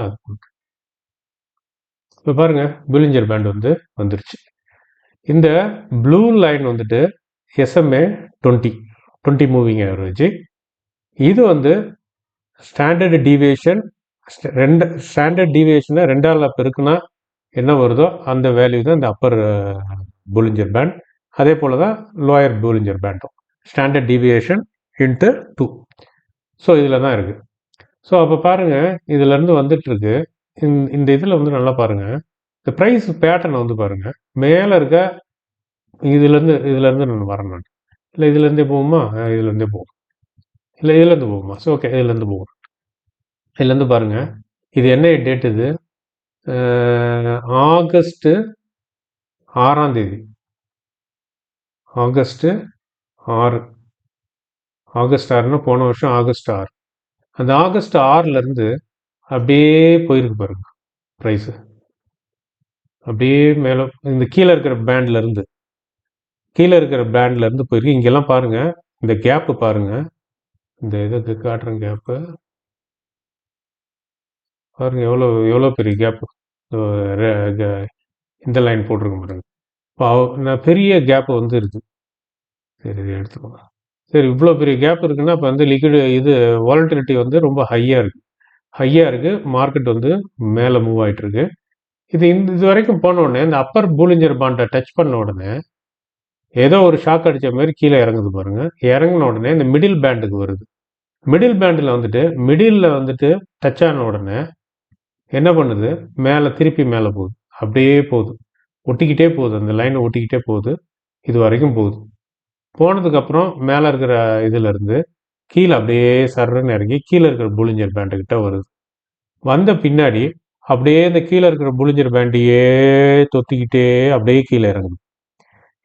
இப்போ பாருங்க பூலிஞ்சர் பேண்ட் வந்து வந்துருச்சு. இந்த ப்ளூ லைன் வந்துட்டு SMA 20 மூவிங் ஆவரேஜ். இது வந்து ஸ்டாண்டர்ட் டீவியேஷன். ஸ்டாண்டர்ட் டீவியேஷனை 2ஆல் பெருக்குனா என்ன வருதோ அந்த வேல்யூ தான் இந்த அப்பர் பூலிஞ்சர் பேண்ட். அதே போல தான் லோயர் பூலிஞ்சர் பேண்டும். Standard deviation into 2. ஸோ இதில் தான் இருக்குது. ஸோ அப்போ பாருங்கள் இதுலேருந்து வந்துட்டுருக்கு. இந்த இதில் வந்து நல்லா பாருங்கள். இந்த ப்ரைஸ் பேட்டர்னை வந்து பாருங்கள். மேலே இருக்க இதுலேருந்து நான் வரேன் நான். இல்லை இதுலேருந்தே போகுமா? இதுலேருந்தே போகும். இல்லை இதுலேருந்து போகுமா? ஸோ ஓகே இதுலேருந்து போகும். இதுலேருந்து பாருங்கள். இது என்ன டேட் இது? ஆகஸ்ட்டு 6ஆம் தேதி. ஆகஸ்ட்டு 6. ஆகஸ்ட் 6ன்னா போன வருஷம் ஆகஸ்ட் 6. அந்த ஆகஸ்ட் 6லேருந்து அப்படியே போயிருக்கு பாருங்க ப்ரைஸு. அப்படியே மேலே இந்த கீழே இருக்கிற பேண்ட்லேருந்து போயிருக்கு. இங்கெல்லாம் பாருங்கள். இந்த கேப்பு பாருங்கள். இந்த இதுக்கு காட்டுறேன் கேப்பு. பாருங்க எவ்வளோ பெரிய கேப்பு. இந்த லைன் போட்டிருக்க பாருங்க. இப்போ நான் பெரிய கேப் வந்து இருக்கு. சரி இதை எடுத்துக்கோங்க. சரி இவ்வளோ பெரிய கேப் இருக்குன்னா இப்போ வந்து லிக்விட் இது வாலட்டிலிட்டி வந்து ரொம்ப ஹையாக இருக்குது. மார்க்கெட் வந்து மேலே மூவ் ஆகிட்டு இருக்கு. இது வரைக்கும் போன உடனே இந்த அப்பர் பூலிஞ்சர் பாண்டை டச் பண்ண உடனே ஏதோ ஒரு ஷாக் அடித்த மாதிரி கீழே இறங்குது பாருங்க. இறங்கின உடனே இந்த மிடில் பேண்டுக்கு வருது. மிடில் வந்துட்டு டச் ஆன உடனே என்ன பண்ணுது? திருப்பி மேலே போகுது. அப்படியே போகுது. ஒட்டிக்கிட்டே போகுது. அந்த லைனை ஒட்டிக்கிட்டே போகுது. இது வரைக்கும் போகுது. போனதுக்கப்புறம் மேலே இருக்கிற இதிலேருந்து கீழே அப்படியே சர்றன்னு இறங்கி கீழே இருக்கிற பூலிஞ்சர் பேண்டுக்கிட்ட வருது. வந்த பின்னாடி அப்படியே இந்த கீழே இருக்கிற பூலிஞ்சர் பேண்டையே தொத்திக்கிட்டே அப்படியே கீழே இறங்குது.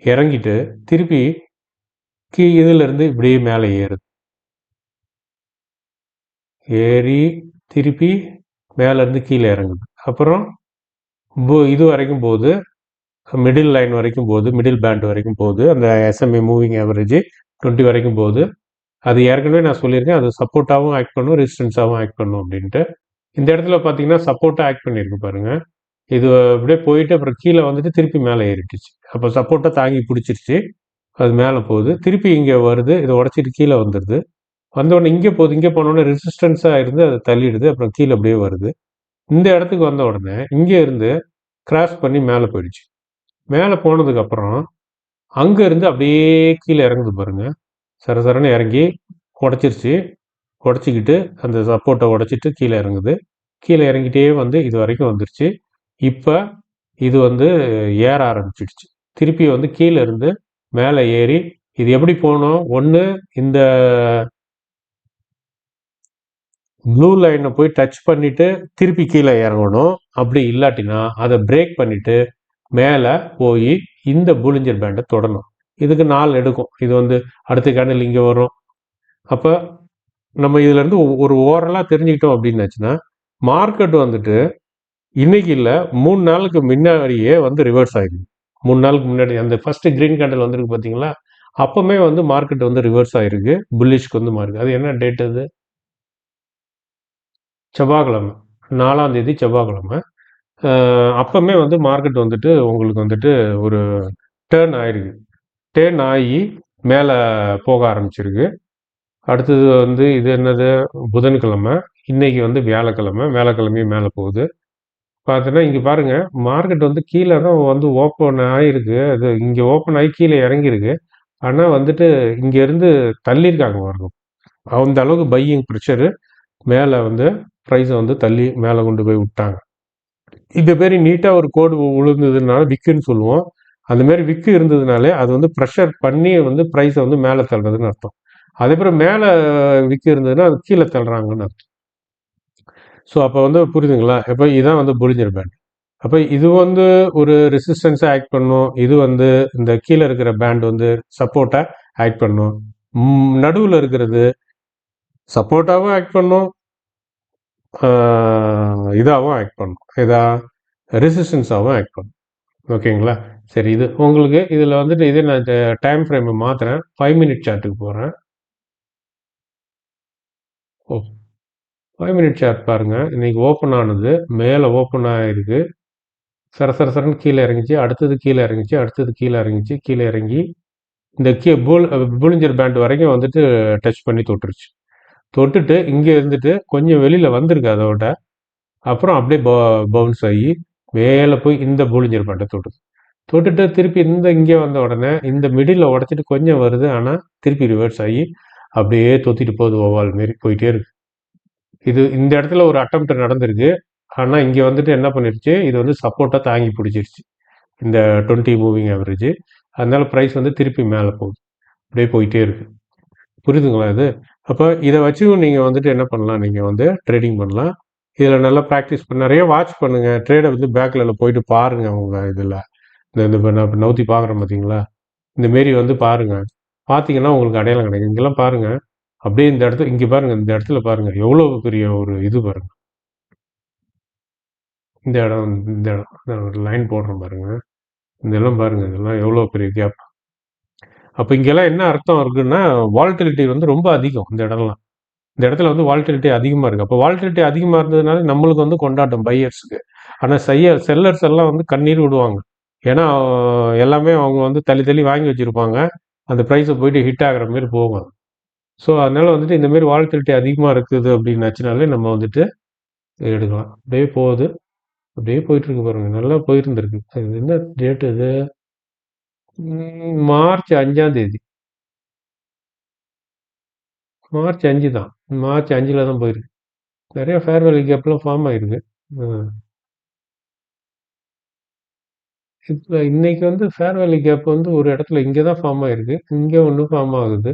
இறங்கிட்டு திருப்பி இதிலேருந்து இப்படியே மேலே ஏறுது. ஏறி திருப்பி மேலேருந்து கீழே இறங்குது. அப்புறம் இது வரைக்கும் போகுது. மிடில் லைன் வரைக்கும் போகுது. மிடில் பேண்ட் வரைக்கும் போகுது. அந்த SMA மூவிங் ஆவரேஜ் 20 வரைக்கும் போகுது. அது ஏற்கனவே நான் சொல்லியிருக்கேன். அது சப்போர்ட்டாகவும் ஆக்ட் பண்ணும், ரெசிஸ்டன்ஸாகவும் ஆக்ட் பண்ணும் அப்படின்ட்டு. இந்த இடத்துல பார்த்தீங்கன்னா சப்போர்ட்டாக ஆக்ட் பண்ணியிருக்கு பாருங்க. இது அப்படியே போயிட்டு அப்புறம் கீழே வந்துட்டு திருப்பி மேலே ஏறிட்டுச்சு. அப்போ சப்போர்ட்டாக தாங்கி பிடிச்சிருச்சு. அது மேலே போகுது. திருப்பி இங்கே வருது. இதை உடச்சிட்டு கீழே வந்துடுது. வந்தோடனே இங்கே போகுது. இங்கே போனோடனே ரெசிஸ்டன்ஸாக இருந்து அதை தள்ளிடுது. அப்புறம் கீழே அப்படியே வருது. இந்த இடத்துக்கு வந்த உடனே இங்கே இருந்து கிராஸ் பண்ணி மேலே போயிடுச்சு. மேலே போனதுக்கப்புறம் அங்கே இருந்து அப்படியே கீழே இறங்குது பாருங்க. சரசரன்னு இறங்கி உடச்சிருச்சு. உடச்சிக்கிட்டு அந்த சப்போர்ட்டை உடச்சிட்டு கீழே இறங்குது. கீழே இறங்கிட்டே வந்து இது வரைக்கும் வந்துருச்சு. இப்போ இது வந்து ஏற ஆரம்பிச்சிடுச்சு. திருப்பி வந்து கீழே இருந்து மேலே ஏறி இது எப்படி போகணும்? ஒன்று இந்த ப்ளூ லைனை போய் டச் பண்ணிட்டு திருப்பி கீழே இறங்கணும். அப்படி இல்லாட்டினா அதை பிரேக் பண்ணிட்டு மேலே போய் இந்த பூலிஞ்சர் பேண்டை தொடணும். இதுக்கு நாள் எடுக்கும். இது வந்து அடுத்த கேண்டில் இங்கே வரும். அப்போ நம்ம இதுலேருந்து ஒரு ஓரலாக தெரிஞ்சுக்கிட்டோம் அப்படின்னாச்சுன்னா மார்க்கெட் வந்துட்டு இன்னைக்கு இல்லை 3 நாளுக்கு முன்னாடியே வந்து ரிவர்ஸ் ஆகிடுது. 3 நாளுக்கு முன்னாடி அந்த ஃபர்ஸ்ட் கிரீன் கேண்டில் வந்துருக்கு பார்த்தீங்களா? அப்பவுமே வந்து மார்க்கெட் வந்து ரிவர்ஸ் ஆகிருக்கு. புல்லிஷ்க்கு வந்து மார்க். அது என்ன டேட்? அது செவ்வாய்க்கிழமை, 4ஆம் தேதி செவ்வாய்க்கிழமை. அப்பவுமே வந்து மார்க்கெட் வந்துட்டு உங்களுக்கு வந்துட்டு ஒரு டேர்ன் ஆயிருக்கு. டேர்ன் ஆகி மேலே போக ஆரம்பிச்சிருக்கு. அடுத்தது வந்து இது என்னது? புதன்கிழமை. இன்னைக்கு வந்து வியாழக்கிழமை. வியாழக்கிழமையும் மேலே போகுது. பார்த்தீங்கன்னா இங்கே பாருங்க, மார்க்கெட் வந்து கீழே தான் வந்து ஓப்பன் ஆகிருக்கு. அது இங்கே ஓப்பன் ஆகி கீழே இறங்கியிருக்கு. ஆனால் வந்துட்டு இங்கேருந்து தள்ளியிருக்காங்க பாருங்க. அந்த அளவுக்கு பையிங் ப்ரெஷரு மேலே வந்து ப்ரைஸை வந்து தள்ளி மேலே கொண்டு போய் விட்டாங்க. இந்த மாரி நீட்டாக ஒரு கோடு விழுந்ததுனால விக்குன்னு சொல்லுவோம். அந்த மாதிரி விக்கு இருந்ததுனாலே அது வந்து ப்ரெஷர் பண்ணி வந்து ப்ரைஸை வந்து மேலே தள்ளுறதுன்னு அர்த்தம். அதே போல் மேலே விக்கு இருந்ததுன்னா அது கீழே தள்ளுறாங்கன்னு அர்த்தம். ஸோ அப்போ வந்து புரியுதுங்களா? இப்போ இதுதான் வந்து பொலிஞ்சர் பேண்ட். அப்போ இது வந்து ஒரு ரெசிஸ்டன்ஸாக ஆக்ட் பண்ணும். இது வந்து இந்த கீழே இருக்கிற பேண்ட் வந்து சப்போர்ட்டாக ஆக்ட் பண்ணும். நடுவில் இருக்கிறது சப்போர்ட்டாகவும் ஆக்ட் பண்ணும், இதாகவும் ஆக்ட் பண்ணும். இதா ரெசிஸ்டன்ஸாகவும் ஆக்ட் பண்ணும். ஓகேங்களா? சரி, இது உங்களுக்கு இதில் வந்துட்டு இதே நான் டைம் ஃப்ரேமை மாற்றுறேன். 5 மினிட் சார்ட்டுக்கு போகிறேன். ஓ, 5 மினிட் சார்ட் பாருங்கள். இன்னைக்கு ஓப்பன் ஆனது மேலே ஓப்பன் ஆகிருக்கு. சரசரன்னு கீழே இறங்கிச்சு. அடுத்தது கீழே இறங்கிச்சு. அடுத்தது கீழே இறங்கிச்சு. கீழே இறங்கி இந்த பூலிஞ்சர் பேண்ட் வரைக்கும் வந்துட்டு டச் பண்ணி தொட்டுருச்சு. தொட்டுட்டு இங்கே இருந்துட்டு கொஞ்சம் வெளியில் வந்திருக்கு அதோட. அப்புறம் அப்படியே பவுன்ஸ் ஆகி மேலே போய் இந்த பூலிஞ்சர் பேண்டை தொட்டுது. தொட்டுட்டு திருப்பி இங்கே வந்த உடனே இந்த மிடில் உடச்சிட்டு கொஞ்சம் வருது. ஆனால் திருப்பி ரிவர்ஸ் ஆகி அப்படியே தொத்திட்டு போகுது. ஓவால் மாரி போயிட்டே இருக்கு. இது இந்த இடத்துல ஒரு அட்டம்ப்ட் நடந்திருக்கு. ஆனால் இங்கே வந்துட்டு என்ன பண்ணிருச்சு, இது வந்து சப்போர்ட்டாக தாங்கி பிடிச்சிருச்சு இந்த 20 மூவிங் ஆவரேஜ். அதனால ப்ரைஸ் வந்து திருப்பி மேலே போகுது. அப்படியே போயிட்டே இருக்கு. புரியுதுங்களா இது? அப்போ இதை வச்சு நீங்கள் வந்துட்டு என்ன பண்ணலாம், நீங்கள் வந்து ட்ரேடிங் பண்ணலாம். இதில் நல்லா ப்ராக்டிஸ் பண்ண நிறைய வாட்ச் பண்ணுங்கள். ட்ரேடை வந்து பேக்கில் போயிட்டு பாருங்கள். உங்கள் இதில் இந்த நான் நவுத்தி பார்க்குறேன் பார்த்தீங்களா? இந்தமாரி வந்து பாருங்கள். பார்த்தீங்கன்னா உங்களுக்கு அடையாளம் கிடைக்கும். இங்கெல்லாம் பாருங்கள். அப்படியே இந்த இடத்துல இங்கே பாருங்கள். இந்த இடத்துல பாருங்கள் எவ்வளோ பெரிய ஒரு இது பாருங்கள். இந்த இடம் இந்த இடம் ஒரு லைன் போடுறேன் பாருங்கள். இந்த இடம் பாருங்கள். இதெல்லாம் எவ்வளோ பெரிய கேப். அப்போ இங்கெல்லாம் என்ன அர்த்தம் இருக்குன்னா வால்டிலிட்டி வந்து ரொம்ப அதிகம். இந்த இடம்லாம் இந்த இடத்துல வந்து வால்டிலிட்டி அதிகமாக இருக்குது. அப்போ வால்டிலிட்டி அதிகமாக இருந்ததுனால நம்மளுக்கு வந்து கொண்டாட்டம் பையர்ஸுக்கு. ஆனால் செல்லர்ஸ் எல்லாம் வந்து கண்ணீர் விடுவாங்க. ஏன்னா எல்லாமே அவங்க வந்து தள்ளி தள்ளி வாங்கி வச்சுருப்பாங்க. அந்த ப்ரைஸை போயிட்டு ஹிட் ஆகிற மாரி போகும். ஸோ அதனால் வந்துட்டு இந்தமாரி வால்டிலிட்டி அதிகமாக இருக்குது அப்படின்னாச்சுனாலே நம்ம வந்துட்டு எடுக்கலாம். அப்படியே போகுது. அப்படியே போயிட்டுருக்கு பாருங்கள். நல்லா போயிருந்துருக்கு. அது என்ன டேட் இது? மார்ச் 5ஆம் தேதி. மார்ச் 5 தான். மார்ச் 5ல் தான் போயிருக்கு. நிறைய ஃபேர் வேல்யூ கேப்லாம் ஃபார்ம் ஆயிருக்கு. இப்போ இன்னைக்கு வந்து ஃபேர் வேல்யூ கேப் வந்து ஒரு இடத்துல இங்கே தான் ஃபார்ம் ஆயிருக்கு. இங்கே ஒன்று ஃபார்ம் ஆகுது.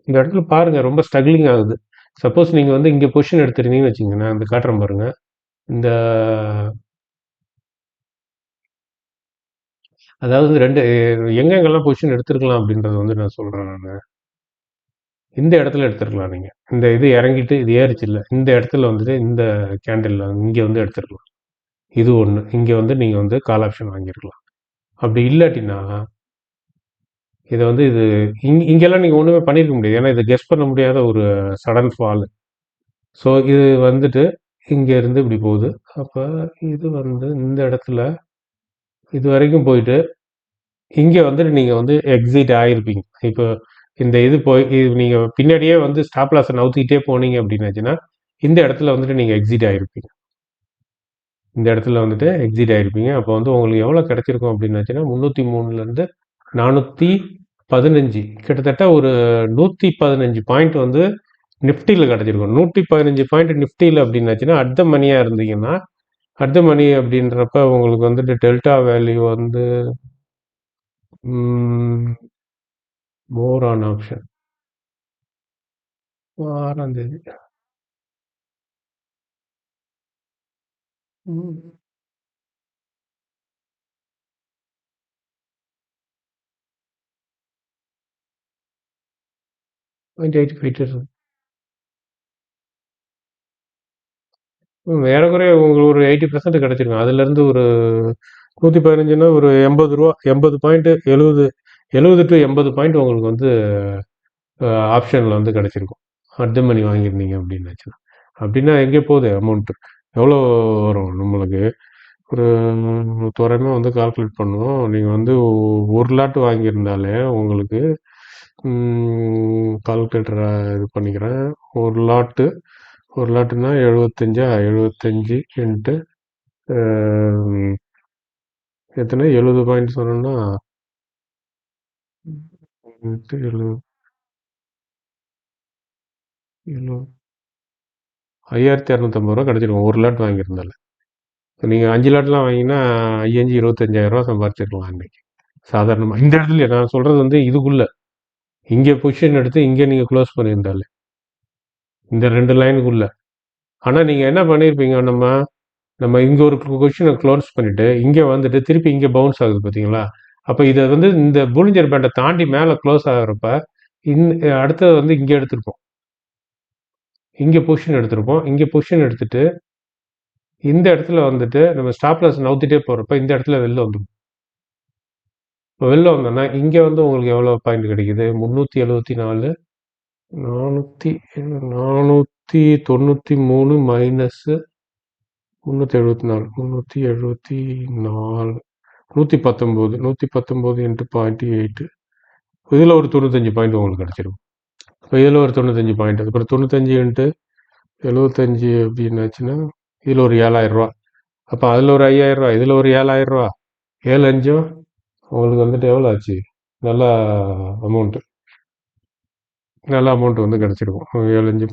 இந்த இடத்துல பாருங்க ரொம்ப ஸ்ட்ரகிளிங் ஆகுது. சப்போஸ் நீங்கள் வந்து இங்கே பொசிஷன் எடுத்துருந்தீங்கன்னு வச்சுங்க, நான் இந்த காட்டுறேன் பாருங்க. இந்த அதாவது ரெண்டு எங்கெங்கெல்லாம் பொசிஷன் எடுத்துருக்கலாம் அப்படின்றத வந்து நான் சொல்கிறேன். நான் இந்த இடத்துல எடுத்துருக்கலாம். நீங்கள் இந்த இது இறங்கிட்டு இது ஏறிச்சு இல்லை, இந்த இடத்துல வந்துட்டு இந்த கேண்டில் இங்கே வந்து எடுத்துருக்கலாம். இது ஒன்று. இங்கே வந்து நீங்கள் வந்து கால் ஆப்ஷன் வாங்கியிருக்கலாம். அப்படி இல்லாட்டினா இதை வந்து இது இங்கெல்லாம் நீங்கள் ஒன்றுமே பண்ணியிருக்க முடியாது. ஏன்னா இதை கெஸ் பண்ண முடியாத ஒரு சடன் ஃபால். ஸோ இது வந்துட்டு இங்கே இருந்து இப்படி போகுது. அப்போ இது வந்து இந்த இடத்துல இது வரைக்கும் போயிட்டு இங்கே வந்துட்டு நீங்கள் வந்து எக்ஸிட் ஆகிருப்பீங்க. இப்போ இந்த இது போய் இது நீங்கள் பின்னாடியே வந்து ஸ்டாப் லாஸை நவுத்திக்கிட்டே போனீங்க அப்படின்னாச்சுன்னா இந்த இடத்துல வந்துட்டு நீங்கள் எக்ஸிட் ஆகிருப்பீங்க. இந்த இடத்துல வந்துட்டு எக்ஸிட் ஆகிருப்பீங்க. அப்போ வந்து உங்களுக்கு எவ்வளோ கிடச்சிருக்கும் அப்படின்னாச்சுன்னா 303லேருந்து 415 கிட்டத்தட்ட ஒரு 115 பாயிண்ட் வந்து நிஃப்டியில் கிடச்சிருக்கும். 115 பாயிண்ட் நிஃப்டியில் அப்படின்னாச்சுன்னா அட் த மணியாக இருந்தீங்கன்னா அட் த மணி அப்படின்றப்ப உங்களுக்கு வந்துட்டு டெல்டா வேல்யூ வந்து மோர் ஆன் ஆப்ஷன் 6ஆம் தேதி 0.8 போயிட்டு இருக்கு. ஏறக்குறைய உங்களுக்கு ஒரு 80% கிடைச்சிருக்கும். அதுலேருந்து ஒரு 115ன்னா ஒரு ரூ. 80 பாயிண்ட் 70 டு 80 பாயிண்ட் உங்களுக்கு வந்து ஆப்ஷனில் வந்து கிடைச்சிருக்கும். அட் த மணி வாங்கியிருந்தீங்க அப்படின்னாச்சுன்னா. அப்படின்னா எங்கே போகுது அமௌண்ட்டு? எவ்வளோ வரும் நம்மளுக்கு? ஒரு தோராயமாக வந்து கால்குலேட் பண்ணுவோம். நீங்கள் வந்து 1 லாட் வாங்கியிருந்தாலே உங்களுக்கு கால்குலேட்டரை இது பண்ணிக்கிறேன். ஒரு லாட்டுன்னா 75 இன்ட்டு எத்தனை 70 பாயிண்ட் சொன்னோம்னா 70 5250 ரூபா கிடச்சிருக்கும் ஒரு லாட் வாங்கியிருந்தால. நீங்கள் 5 லாட்லாம் வாங்கினா 25,000 ரூபா சம்பாரிச்சிருக்கலாம் இன்னைக்கு சாதாரணமாக. இந்த இடத்துல நான் சொல்கிறது வந்து இதுக்குள்ளே இங்கே பொசிஷன் எடுத்து இங்கே நீங்கள் க்ளோஸ் பண்ணியிருந்தாலே இந்த 2 லைனுக்குள்ள. ஆனால் நீங்கள் என்ன பண்ணியிருப்பீங்க, நம்ம இங்கே ஒரு கொஷினை க்ளோஸ் பண்ணிவிட்டு இங்கே வந்துட்டு திருப்பி இங்கே பவுன்ஸ் ஆகுது பார்த்தீங்களா? அப்போ இதை வந்து இந்த புலிஞ்சர் பேண்டை தாண்டி மேலே க்ளோஸ் ஆகிறப்ப அடுத்தது வந்து இங்கே எடுத்திருப்போம். இங்கே பொசிஷன் எடுத்திருப்போம். இங்கே பொசிஷன் எடுத்துட்டு இந்த இடத்துல வந்துட்டு நம்ம ஸ்டாப் லாஸ் நவுத்திட்டே போகிறப்ப இந்த இடத்துல வெளில வந்துடும். இப்போ வெளில வந்தோன்னா இங்கே வந்து உங்களுக்கு எவ்வளோ பாயிண்ட் கிடைக்குது? 374 493 மைனஸ் 374 119 இன்ட்டு 0.8 இதில் ஒரு 95 பாயிண்ட் உங்களுக்கு கிடச்சிரும். இப்போ இதில் ஒரு 95 பாயிண்ட், அப்புறம் 95 இன்ட்டு 75 அப்படின்னாச்சுன்னா இதில் ஒரு 7,000 ரூபா. அப்போ அதில் ஒரு 5,000 ரூபா, இதில் ஒரு 7,000 ரூபா, 7 5 உங்களுக்கு வந்துட்டு எவ்வளோ ஆச்சு? நல்ல அமௌண்ட்டு வந்து கிடச்சிருக்கும். 7 5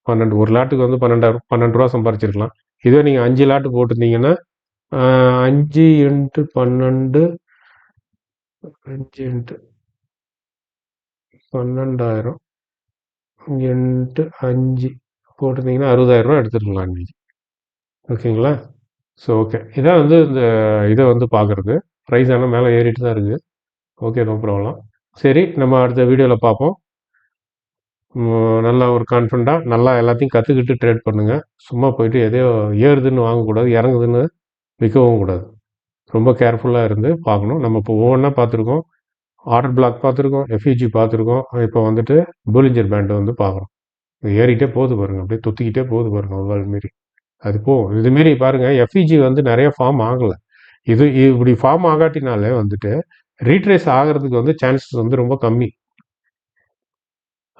12 ஒரு லாட்டுக்கு வந்து 12 ரூபா சம்பாரிச்சிருக்கலாம். இதே நீங்கள் 5 லாட்டு போட்டிருந்தீங்கன்னா 5 இன்ட்டு 12 5 இன்ட்டு 12,000 இன்ட்டு 5 போட்டிருந்தீங்கன்னா 60,000 ரூபா எடுத்துருக்கலாம் இன்னைக்கு. ஓகேங்களா? ஸோ ஓகே, இதான் வந்து இந்த இதை வந்து பார்க்குறது. ப்ரைஸ் ஆனால் மேலே ஏறிட்டு தான் இருக்குது. Okay, no problem. சரி, நம்ம அடுத்த வீடியோவில் பார்ப்போம். நல்லா ஒரு கான்ஃபிடண்ட்டாக நல்லா எல்லாத்தையும் கற்றுக்கிட்டு ட்ரேட் பண்ணுங்கள். சும்மா போயிட்டு எதையோ ஏறுதுன்னு வாங்கக்கூடாது, இறங்குதுன்னு விற்கவும் கூடாது. ரொம்ப கேர்ஃபுல்லாக இருந்து பார்க்கணும். நம்ம இப்போ ஒவ்வொன்றா பார்த்துருக்கோம். ஆர்டர் பிளாக் பார்த்துருக்கோம், எஃப்இஜி பார்த்துருக்கோம். இப்போ வந்துட்டு போலிஞ்சர் பேண்டை வந்து பார்க்குறோம். ஏறிட்டே போகுது பாருங்கள், அப்படியே தொத்திக்கிட்டே போகுது பாருங்கள் ஒரு மாரி. அது போகும். இதுமாரி பாருங்கள், எஃப்இஜி வந்து நிறைய ஃபார்ம் ஆகலை. இது இப்படி ஃபார்ம் ஆகாட்டினாலே வந்துட்டு ரீட்ரேஸ் ஆகிறதுக்கு வந்து சான்சஸ் வந்து ரொம்ப கம்மி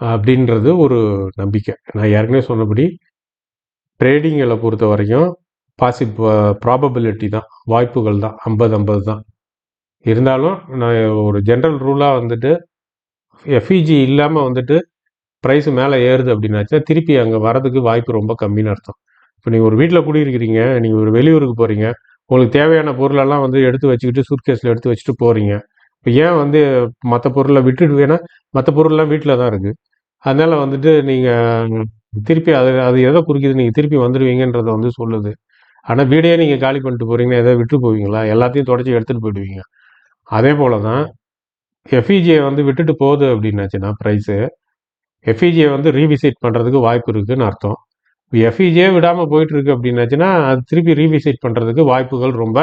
அப்படின்றது ஒரு நம்பிக்கை. நான் ஏற்கனவே சொன்னபடி ட்ரேடிங்கில் பொறுத்த வரைக்கும் ப்ராபபிலிட்டி தான், வாய்ப்புகள் தான், 50-50 தான். இருந்தாலும் நான் ஒரு ஜென்ரல் ரூலாக வந்துட்டு எஃப்இஜி இல்லாமல் வந்துட்டு ப்ரைஸ் மேலே ஏறுது அப்படின்னாச்சா திருப்பி அங்கே வரதுக்கு வாய்ப்பு ரொம்ப கம்மின்னு அர்த்தம். இப்போ நீங்கள் ஒரு வீட்டில் குடியிருக்கிறீங்க, நீங்கள் ஒரு வெளியூருக்கு போகிறீங்க, உங்களுக்கு தேவையான பொருளெல்லாம் வந்து எடுத்து வச்சுக்கிட்டு சூட்கேஸில் எடுத்து வச்சுட்டு போகிறீங்க. இப்போ ஏன் வந்து மற்ற பொருளை விட்டுட்டு வேணா, மற்ற பொருள்லாம் வீட்டில் தான் இருக்குது. அதனால் வந்துட்டு நீங்கள் திருப்பி அது எதை குறிக்குது, நீங்கள் திருப்பி வந்துடுவீங்கன்றதை வந்து சொல்லுது. ஆனால் வீடையே நீங்கள் காலி பண்ணிட்டு போகிறீங்கன்னா எதாவது விட்டு போவீங்களா? எல்லாத்தையும் தொடச்சி எடுத்துகிட்டு போயிடுவீங்க. அதே போல் தான் எஃப்இஜியை வந்து விட்டுட்டு போகுது அப்படின்னாச்சுன்னா ப்ரைஸு எஃப்இஜியை வந்து ரீவிசிட் பண்ணுறதுக்கு வாய்ப்பு இருக்குதுன்னு அர்த்தம். எஃப்இஜியே விடாமல் போயிட்டுருக்கு அப்படின்னாச்சுன்னா அது திருப்பி ரீவிசிட் பண்ணுறதுக்கு வாய்ப்புகள் ரொம்ப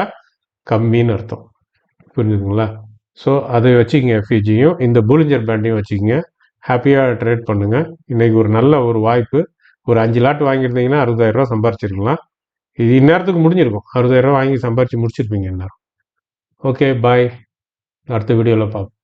கம்மின்னு அர்த்தம். புரிஞ்சுதுங்களா? ஸோ அதை வச்சுக்கிங்க, எஃப்இஜியும் இந்த போலிஞ்சர் பேண்டையும் வச்சுக்கிங்க. ஹாப்பியாக ட்ரேட் பண்ணுங்கள். இன்றைக்கி ஒரு நல்ல ஒரு வாய்ப்பு. ஒரு 5 லாட் வாங்கியிருந்தீங்கன்னா 60,000 ரூபா சம்பாரிச்சிருக்கலாம். இது இந்நேரத்துக்கு முடிஞ்சிருக்கும். 60,000 ரூபா வாங்கி சம்பாரித்து முடிச்சிருப்பீங்க இந்நேரம். ஓகே, பாய். அடுத்த வீடியோவில் பார்ப்போம்.